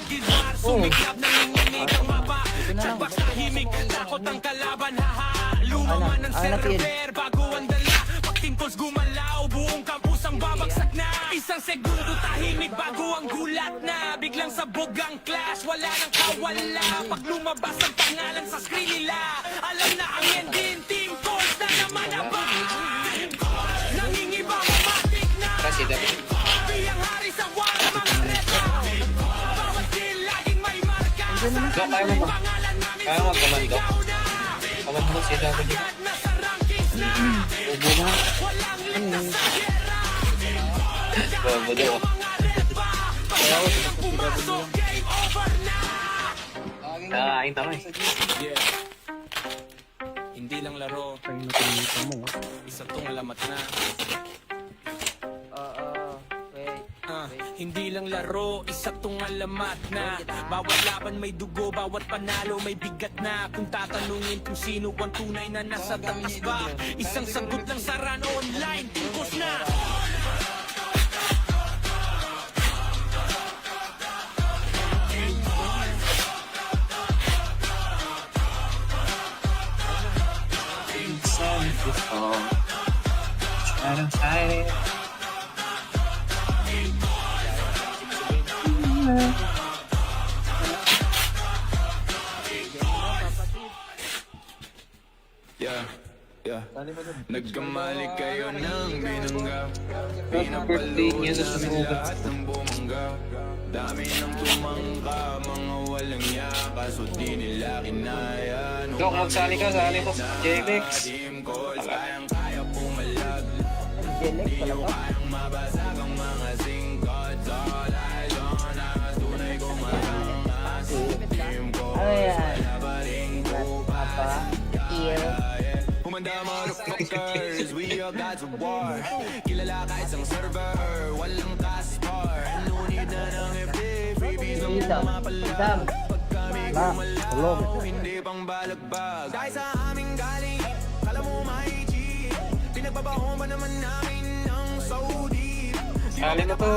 Gilmar, sumiklab, nanginginig ang mapa. Tsagbak tahimik, takot ang kalaban, haha. Lumaman ng server, bago ang dala. Pag team calls gumalaw, buong campus ang babagsak na. Isang segundo tahimik, bago ang gulat na. Biglang sabog ang clash, wala nang kawala. Pag lumabas ang pangalan sa screen nila, alam na ang ending, team calls na naman ang ba. Nangingibang matik na. President. Biyang hari sa war, mga repa. Bawat kill, laging may marka. Sa Kaya mo ba? pangalan namin Kaya mo komando. sumigaw na. Komando si W. Agad na sa rankings na. Ubo na. Walang ligtas sa gera. Bobo daw. Mga repa. Pag pumasok, game over na. Nakain tama eh. Yeah. Hindi lang laro, isa tong lamat na. Wait. Hindi lang laro, isa tong alamat na. Bawat laban may dugo, bawat panalo may bigat na. Kung tatanungin kung sino ang tunay na nasa taas ba, isang sagot lang sa run online, tingkos na. Yeah, yeah. Nagkamali kayo ng binangga. Pinapalo namin lahat ng bumangga. Dami ng tumangka, mga walang yaka. So di nila kinaya. Dok, magsali ka, sali ko sa JBX. Team calls, kayang-kaya pumalag. Jelek pala ba? Kayang mabasag ang mga singkot. All eyes on us, tunay kumarangas. Team calls, Ano yan? wala pa rin Apa? Ear. Humanda motherfuckers, we all gods of war. Kilala ka isang server, walang caspar. No need na ng FD, freebies ang Isam. mapalag. Pag kami Ba? gumalaw, hindi pang balagbag. Dahil sa aming galing, kala mo may cheat. Pinagbabaho ba naman namin ng Saudi? Sali mo to.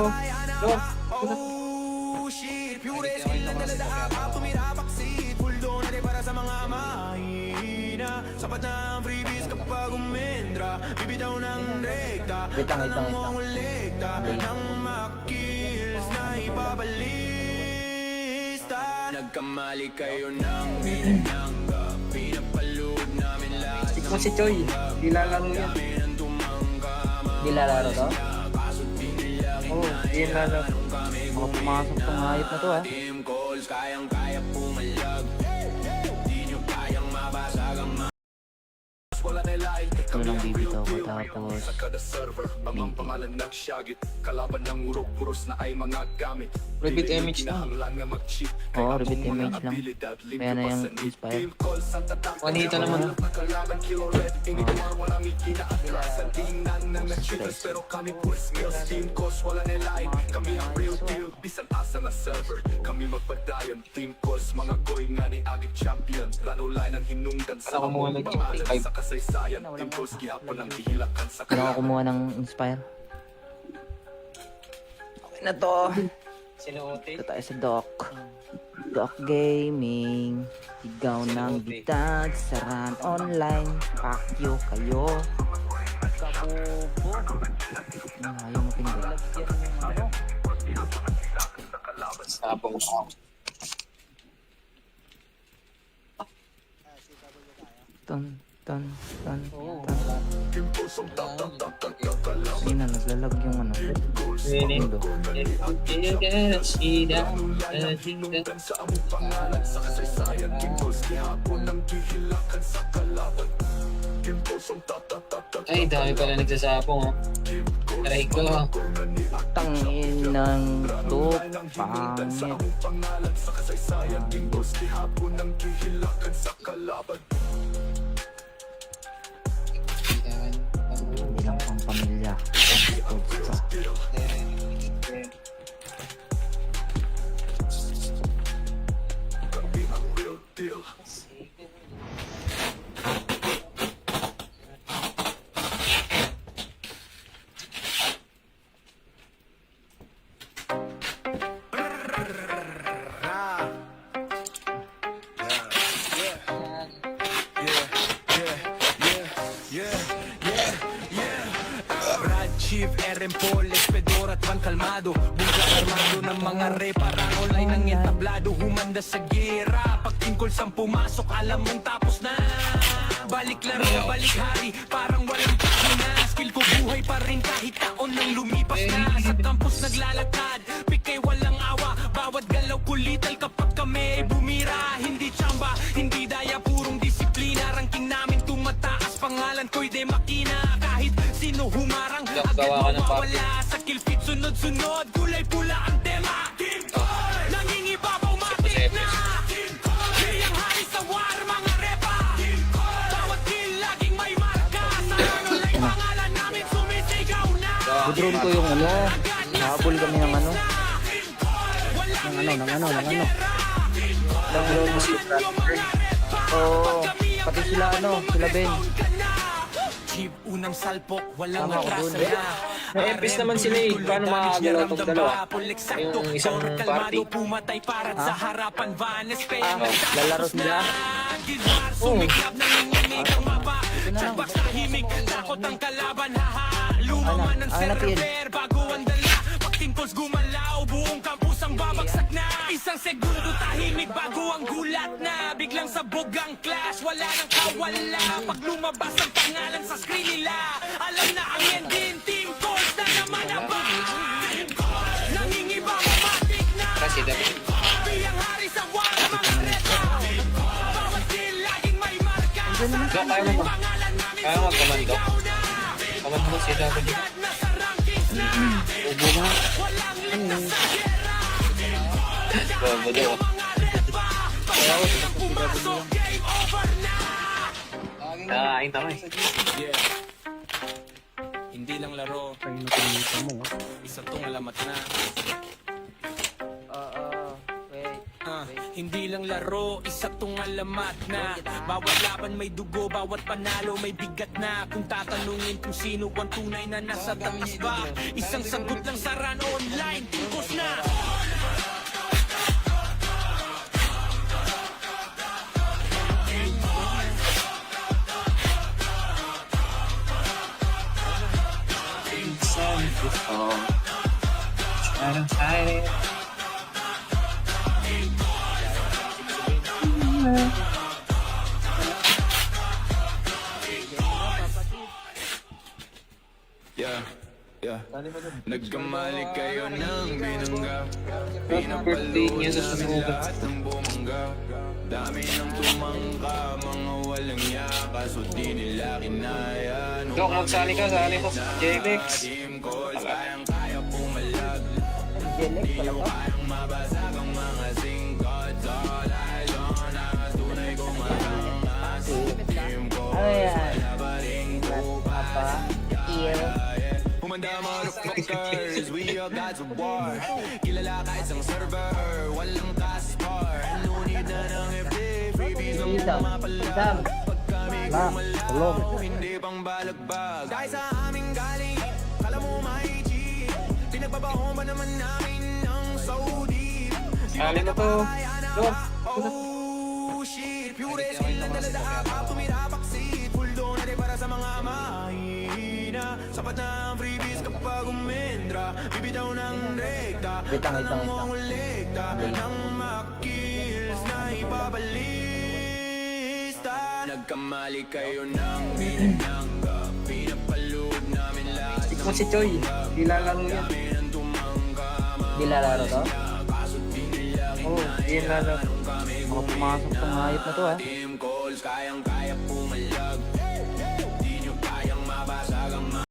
Dok. Oh shit, pure skill ang daladaka, tumira backseat. Full donate para sa mga mahina. Sapat na ang freebies kapag umendra. Bibitaw ng rekta, Wait lang, wait lang, wait lang. mongolekta ng makills na ipabalista. Nagkamali kayo ng binangga. Pinapalood namin lahat Tikman si Choi. Di lalaro yan. ng tumangga. Di lalaro to? Kaso di nila Oo, di lalaro. Baka pumasok tong hayop na to ah. team calls, kayang-kaya pumalag. Di nyo kayang mabasag ang mga wala nila Ano lang bibitaw ko tapos sa kada server. Ang pangalan nagsyagit, kalaban ng urok, puros na ay mga gamit. Repeat image na. Kinahanglan nga mag-cheat. Oo, Kaya repeat ang mga image lang. abilidad, Kaya na yung limpyo pa sa inspire. team calls, ang tatak. Juanita naman. Kalaban kilo red, ingit war, walang ikinaatras. Tingnan na cheaters, pero kami pues meals. Team calls, wala nila kami ang real deal. Bisan asa na server, kami magpadayon. Team calls, mga goy nga ni agit champion. Lalo line ang hinungdan sa Ako muna mga nag-cheat. pangalan sa kasaysayan. Team calls, gihapon ang hihilakan sa Kailangan ko kumuha ng inspire. Okay na to. Sinuote. Ito tayo sa Doc. Doc Gaming. Sigaw ng bitag sa run online. Pakyo kayo. Ayaw mo pindot. Sapong. Ton, ton, ton, ton. Ayun na, naglalag yung ano. Mundo. Ay, dami pala nagsasapong, oh. Aray ko. Tangin ng to, pangit. Hindi lang pang pamilya. Puts pa. Brad, Chief, RM Paul, Espedor at Van Calmado Bungga armado ng mga reparang online ng entablado Humanda sa gera, pag tingkol sang pumasok alam mong tapos na Balik laro, balik hari, parang walang pagina Skill ko buhay pa rin kahit taon nang lumipas na Sa campus naglalakad, pikay walang awa Bawat galaw kulital kapag kami ay bumira Hindi tsamba, hindi daya, purong disiplina Ranking namin tumataas, pangalan ko'y de makina Kahit sino humarang, agad Gawa ka ng party. mawawala Sa kill feed sunod-sunod, kulay pula ang tema Nangingibabaw matik na Kayang hari sa war, mga repa Bawat kill laging may marka Sa online pangalan namin sumisigaw na Budron ko yung ano. Habol kami ng ano. Ng ano. Oo, pati sila ano, sila Ben. Jeep, unang salpok, walang Tama ako atrasa dun. na Empis naman sila eh. Paano makakagalaw tong dalawa? Yung isang party. Pumatay para sa harapan Vanes Lalaro sila. Sumiklab ng nanginig ang mapa na lang. Tsagbak sa himig, takot ang kalaban haha Lumaman ng Napin. server bago ang dala Pagtingkols gumalaw, buong campus ang babagsak na Isang segundo tahimik bago ang gulat na Biglang sabog ang clash, wala nang kawala Pag lumabas ang pangalan sa screen nila Alam na ang ending, team calls na naman aba Nangingiba matik na Kasi dapat. Biyang hari sa war, mga reto Bawat kill, laging may marka Sa Kaya mo ba? pangalan namin Kaya mo magkamando? sumigaw na Kamando mo si David. Agad na sa rankings na Ubo na. Walang ligtas sa gera Bobo daw. Mga repa Pag pumasok, game over na Nakain tayo. Yeah. Hindi lang laro, isa tong alamat na Wait. Hindi lang laro, isa tong alamat na Bawat laban may dugo, bawat panalo may bigat na Kung tatanungin kung sino ang tunay na nasa taas ba Isang sagot lang sa run online, tingkos na I don't hide it. Yeah. Nagkamali kayo ng binangga Birthday niya sa sumunod. lahat ng bumangga Dami ng tumangka Mga walang yaka So di nila kinaya Dok, magsali ka, sali ko. JMX. Team calls Kayang kaya pumalag Jelek pala ba? Kayang mabasag ang mga singkots All eyes on us Tunay kong marangas Team calls Ano yan? Wala pa rin Apa? Ear. Humanda motherfuckers, we are gods of war Kilala ka isang server, walang ka-star No need na ng FD, freebies ang mapalag Pag kami gumalaw, hindi pang balagbag Dahil sa aming galing, kala mo may cheat Pinagbabaho ba naman namin ng so deep Sali mo to. Dok. Oh shit, pure skill na daladaka Tumira backseat, full doon natin para sa mga mahina na, sapat na ang freebies kapag umendra. Bibitaw ng rekta, Wait lang, wait lang, wait lang. mongolekta ng makils na ibabalista. Nagkamali kayo ng binanangga, pinapalood namin lahat Ikaw si Choi. Di lalaro yan. ng tumangga. Di lalaro to? Oo, di lalaro. Baka pumasok tong hayop na to ah. Team calls, kayang-kaya pumalag. Di nyo kayang mabasag ang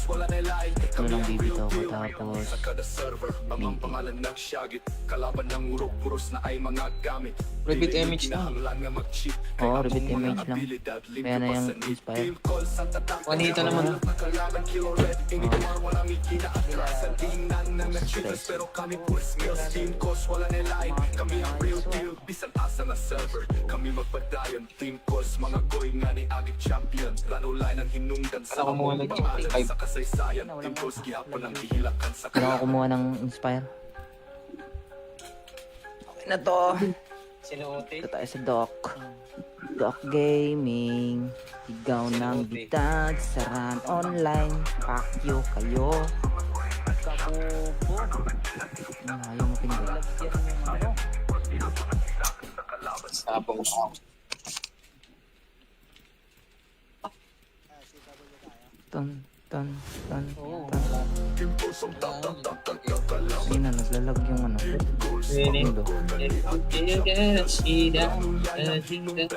wala nila Ito lang bibitaw ko tapos sa kada server. Ang pangalan ng Shagit, kalaban ng urok-puros na ay mga gamit. Repeat image lang. Kinahanglan nga mag-cheat. Oo, repeat image lang. Kaya na yung inspire. Juanito naman. Kalaban kilo red, hindi naman walang ikinaatlasan. Tingnan na nag-cheaters pero kami pulis meals. Team calls, wala nila kami ang real deal. Bisan asa na server, kami magpadayon. Team calls, mga goy nga ni Agit Champion. Plano line ang hinungdan sa Ako muna among pangalan nag-cheat. sa kasaysayan. Team calls, gihapon ang hihilakan sa Kailangan ko kumuha ng inspire. Okay na to. Sinuote. Ito tayo sa Doc. Doc Gaming. Sigaw ng bitag. Saran online. Pakyo kayo. Kabubo. Ayaw mo pinag. Tapos. Ton, ton, ton, Oo. ton. Hindi na, naglalag yung ano. Winning. Mundo.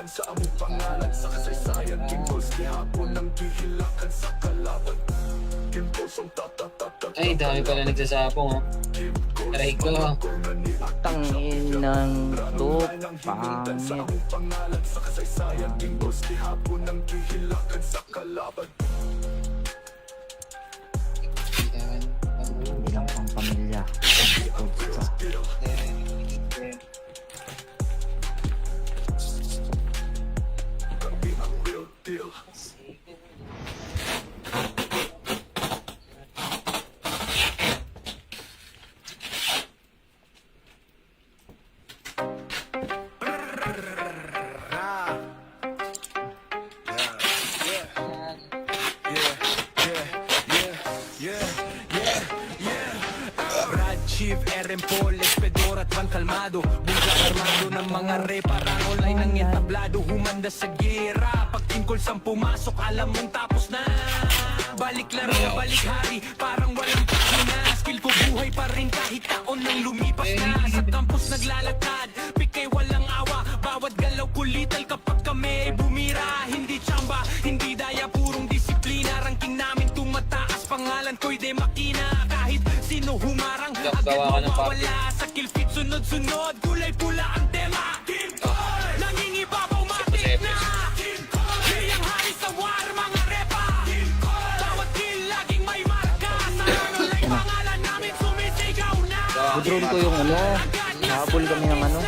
sa among pangalan sa kasaysayan. Team calls, gihapon ang hihilakan sa kalaban. Team calls, ang tatatatag. Ay, dami pala nagsasapong ha. Aray ko. Tangin ng to. Pangit. Pangalan sa kasaysayan. Team calls, gihapon ang hihilakan sa kalaban. Hindi lang pang pamilya. Kami ang real deal. Brad, Chief, RM Paul, Espedor at Van Calmado. Buglang armado ng mga reparang online ng entablado. Humanda sa gera, pag team calls ang pumasok, alam mong tapos na. Balik laro, balik hari, parang walang pahina. Skill ko buhay pa rin kahit taon nang lumipas na. Sa campus naglalakad, pikay walang awa. Bawat galaw kulital kapag kami ay bumira. Hindi tsamba, hindi daya, purong disiplina. Ranking namin tumataas, pangalan ko'y de makina. Kahit sino humarang, agad Gawa ka ng mawawala. Sa kill feed sunod-sunod, kulay pula ang tema. Team Call, nangingibabaw matik na. Team Call, kayang hari sa war, mga repa. Team Call, bawat kill laging may marka. Sa online pangalan namin sumisigaw na. Budrol ko yung ano. Nahabol kami ng ano.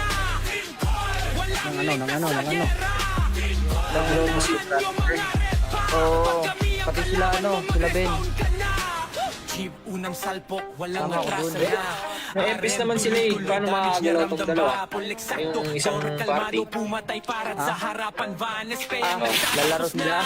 Ng ano. Download mo si Frank. Oo. Pati sila ano. Sila Ben. Chief, unang salpok, walang Tama ako atrasa dun. na. May empis naman sila eh. Paano makakagalaw tong dalawa? Yung isang party. Pumatay para sa harapan, Vanes, kaya Lalaro sila.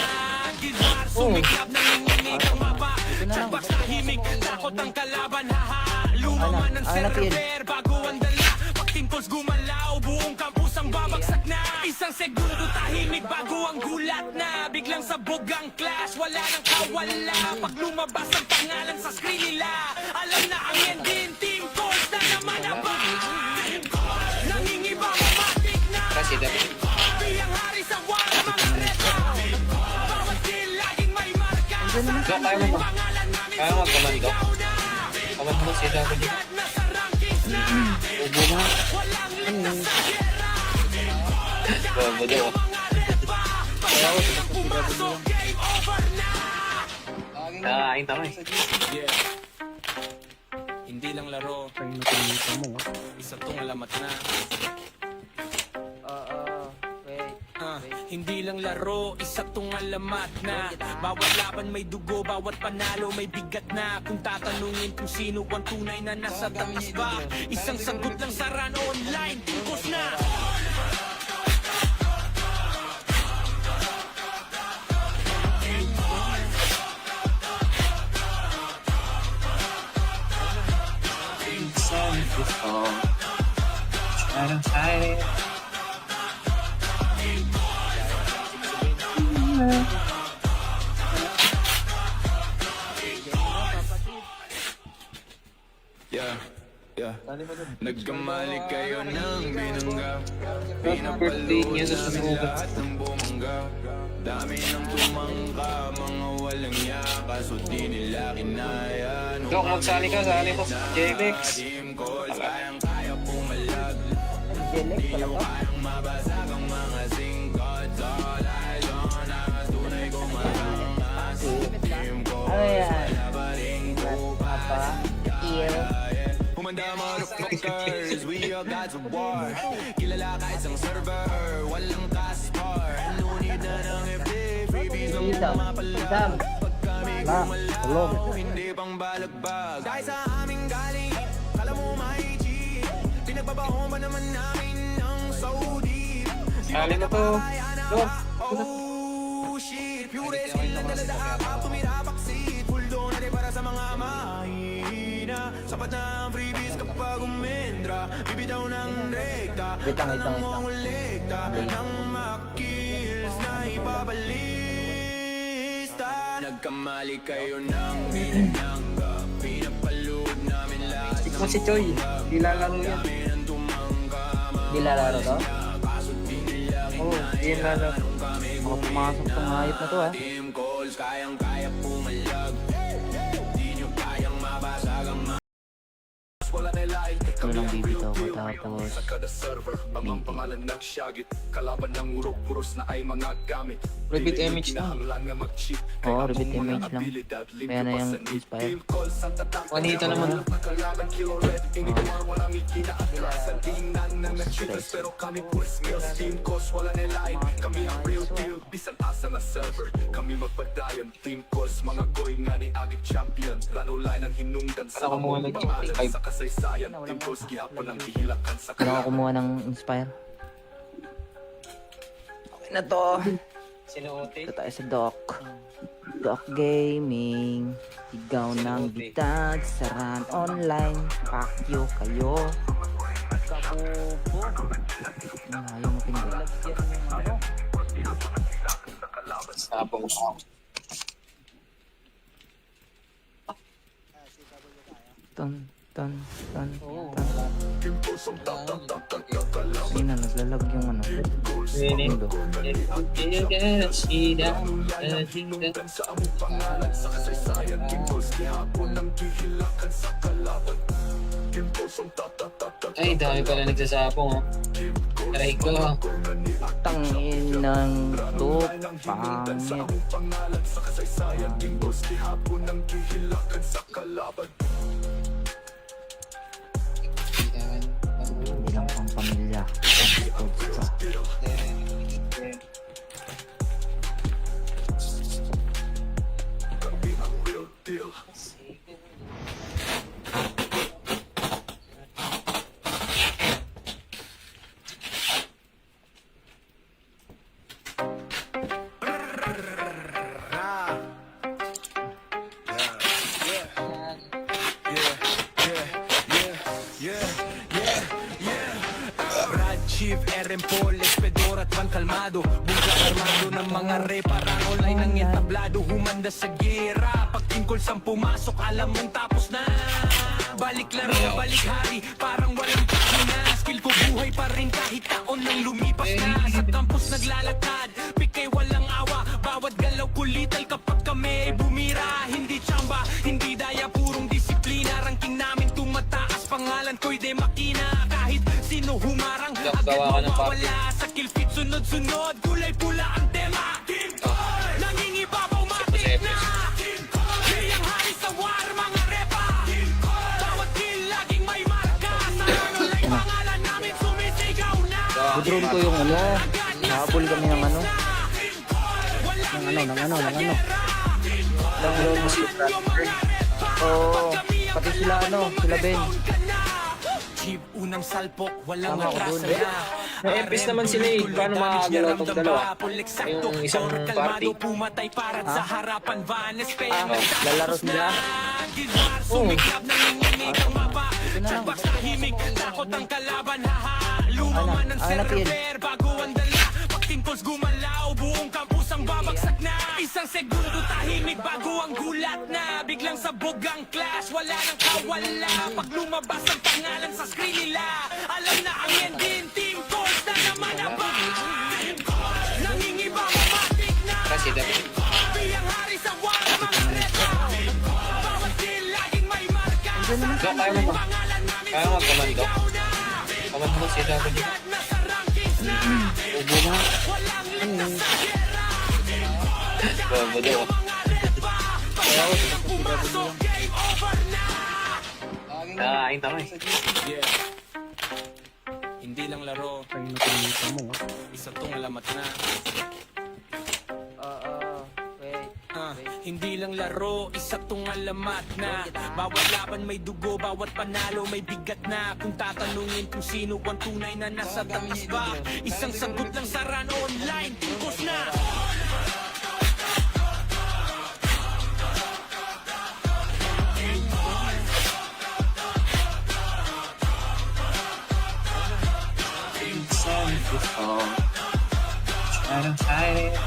Sumiklab ng nanginginig ang mapa. Tsagbak tahimik, takot ang kalaban, haha. Lumaman ng Ano natin? server, bago ang dala. Pag team calls gumalaw, buong campus ang babagsak na. Isang segundo tahimik, bago ang gulat na. Biglang sabog ang clash, wala nang kawala. Pag lumabas ang pangalan sa screen nila, alam na ang ending, team calls na naman ang ba. Team calls, nangingiba, matik na. Kasi dapat. Biyang hari sa war, mga reto. Bawat kill, laging may marka. Sa Kaya mo ba? pangalan namin Kaya mo komando. sumigaw na. Komando si W. Agad na sa rankings na. Ubo na. Walang ligtas sa gera. Bobo daw. Mga repa, pag pumasok, game over na. Nakakain tama eh. Yeah. Hindi lang laro, isa tong lamat na. Wait. Hindi lang laro, isa tong alamat na. Bawat laban may dugo, bawat panalo may bigat na. Kung tatanungin kung sino ang tunay na nasa taas ba, isang sagot lang sa run online, tingkos na. Oo. Parang sa'yo. Yeah, yeah. Nagkamali kayo ng binangga. Birthday niya sa sumugat. Lahat ng bumangga. Dami ng tumangka, mga walang yaka. So di nila kinaya. Dok, magsali ka, sali ko sa JBX. Team calls, kayang-kaya pumalag. Jelek pala to. Kayang mabasag ang mga singkot. All eyes on us, tunay kong marangas. Team calls, Ano yan? wala pa rin Apa? Ear. Humanda motherfuckers, we all gods of war. Kilala ka isang server, walang caspar. Nunid na ng FD, freebies ng Isam. mapalag. Isam. Pag kami Ah, hello. gumalaw, hindi pang balagbag. Dahil sa aming galing, kala mo may G. Pinagbabaho ba naman namin ng Saudi? Sali ko to. Dok, Oh shit, pure skill lang daladaan. Tumira backseat, full donate para sa mga mahina. Sapat na ang freebies kapag umendra. Bibitaw ng rekta, Wait lang, wait lang, wait lang. mongolekta ng makills na ibabalista. Nagkamali kayo ng binangga. Pinapalood namin lahat stick mo si Choi. Di lalaro yan. ng tumangka. Di lalaro to? Kaso di nila Oo, di lalaro. Mga pumasok tong hayop na to ah. team calls, kayang-kaya pumalag. Di nyo kayang mabasag ang mga Wala nilain, Ano lang bibitaw ko sa tapos kada server. Ang pangalan ng Shagit, kalaban ng urok, puros na ay mga gamit. Repeat image lang. Kinahanglan nga mag-cheat. Oo, Kaya repeat ang mga image lang. abilidad, Kaya na yung libre pa sa need. inspire. Team calls, ang tatak. Juanita naman. Kalaban, kilo red, hindi war, walang ikinaatlasan. Tingnan na cheaters, pero kami pues meals. Team calls, wala nilain, kami ang real deal. Bisan asa na server, kami magpadayon. Team calls, mga goy nga ni agit champion. Lalo line ang hinungdan sa Ako muna mga pangalan nag-type. sa kasaysayan. Team calls, gihapon ang hihilakan sa Kailangan ko kumuha ng inspire. Okay na to. Sinuote. Ito tayo sa Doc. Doc Gaming. Sigaw ng bitag. Saran online. Pakyo kayo. Kabobo. Ayaw mo pindot. Tapos. Ton, ton, ton, Oo. ton. Ayun na, naglalag yung ano. Really? Mundo. sa among pangalan sa kasaysayan. Team calls, gihapon ang hihilakan sa kalaban. Team calls, ang tatatatat. Ay, dami pala nagsasapong, oh. Aray ko. Tangin ng to. Sa Pangit. among pangalan sa kasaysayan. Team calls, gihapon ang hihilakan sa kalaban. Hindi lang pang pamilya. Codes pa. Kami ang real deal. Brad Chief, RM Paul, Espedor at Van Calmado. Bungga armado ng mga reparang online ng entablado. Humanda sa gera, pag calls ang pumasok, alam mong tapos na. Balik laro, balik hari, parang walang pahina. Skill ko buhay pa rin kahit taon nang lumipas na. Sa campus naglalakad, pikay walang awa. Bawat galaw kulital kapag kami ay bumira. Hindi tsamba, hindi daya, purong disiplina. Ranking namin tumataas, pangalan ko'y de makina. Kahit sino humarang, Dok, agad gawa ka ng party. mawawala. Sa kill feed sunod-sunod, kulay pula ang tema. Team Call, nangingibabaw matik na. Team Call, kayang hari sa war, mga repa. Team Call, bawat kill laging may marka. Sa online pangalan namin sumisigaw na. Budrone ko yung ano. Habol kami ng ano. Ng ano. Lang daw mo si Bradford. Oo. Pati sila ano. Sila Ben. Jeep, unang salpok, walang Tama ako atrasa dun. na. May empis naman sila eh. Paano makakagalaw tong dalawa? Yung isang party. Pumatay para sa harapan, Vanes, Lalaro sila. Gilmar, sumiklab ng nanginginig ang mapa. Ito na lang. Sa tahimik, takot ang kalaban, haha. Lumaman ng Ano, Pil? server bago ang dala. Pag team calls gumalaw, buong campus ang babagsak na. Isang segundo tahimik bago ang gulat na. Biglang sabog ang clash, wala nang kawala. Pag lumabas ang pangalan sa screen nila, alam na ang ending, team calls na naman ang ba. Nangingiba matik na. Kasi dapat. Biyang hari sa wala mga reta. Bawat kill laging may marka. So, kaya mo ba? Kaya mo magkamando? Kamando mo si W. Agad na sa rankings na. Ubo na. Walang ligtas sa gera. Bobo daw. Mga repa. Pag pumasok, game over na. Nakain naman. Yeah. Hindi lang laro, isa tong alamat na. Wait. Hindi lang laro, isa tong alamat na. Bawat laban may dugo, bawat panalo may bigat na. Kung tatanungin kung sino ang tunay na nasa taas ba, isang sagot lang sa run online, tungkos na. I don't hide it.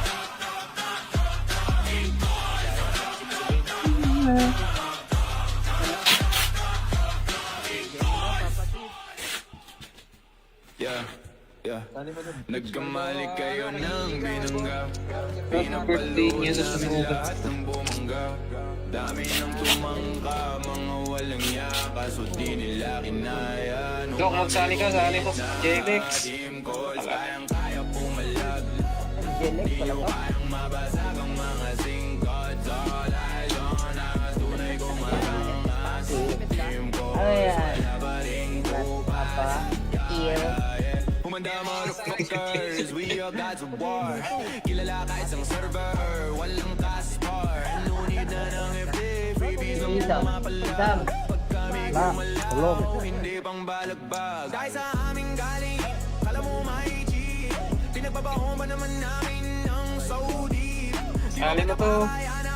Yeah. Nagkamali kayo ng binangga. Birthday niya sa sumunod. Lahat ng bumangga. Dami ng tumangka, mga walang yaka, so di nila kinaya. Dok, magsali ka, sali ko. JMX. Team calls, kayang-kaya pumalag. Jelek pala to. Kayang mabasag ang mga singkots. All eyes on us, tunay kong marangas. Team calls, Ano yan? wala pa rin Apa? Ear. Humanda motherfuckers, we are gods of war. Kilala ka isang server, walang caspar. No need na ng FD, freebies ang Sam. mapalag. Pag kami Tulog. gumalaw, hindi pang balagbag. Dahil sa aming galing, kala mo may cheat. Pinagbabaon ba naman namin ng so deep? Sali mo to.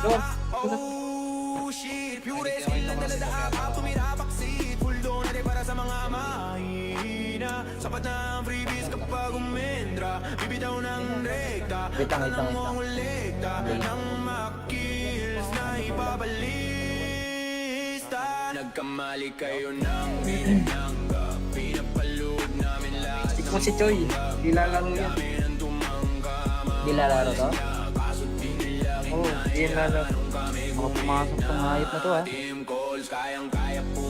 Dok. Oh shit, pure skill ang daladakap, tumirapaksi. Full donate para sa mga mahina. Sapat na ang freebies kapag umendra. Bibitaw ng rekta, Wait lang. mongolekta ng makills na ipabalista. Nagkamali kayo ng binangga. Pinapalood namin lahat Ikaw si Choi. Di lalaro yan. ng tumangga. Di lalaro to? Oo, di lalaro. Mga pumasok tong hayop na to Team calls, kayang-kaya po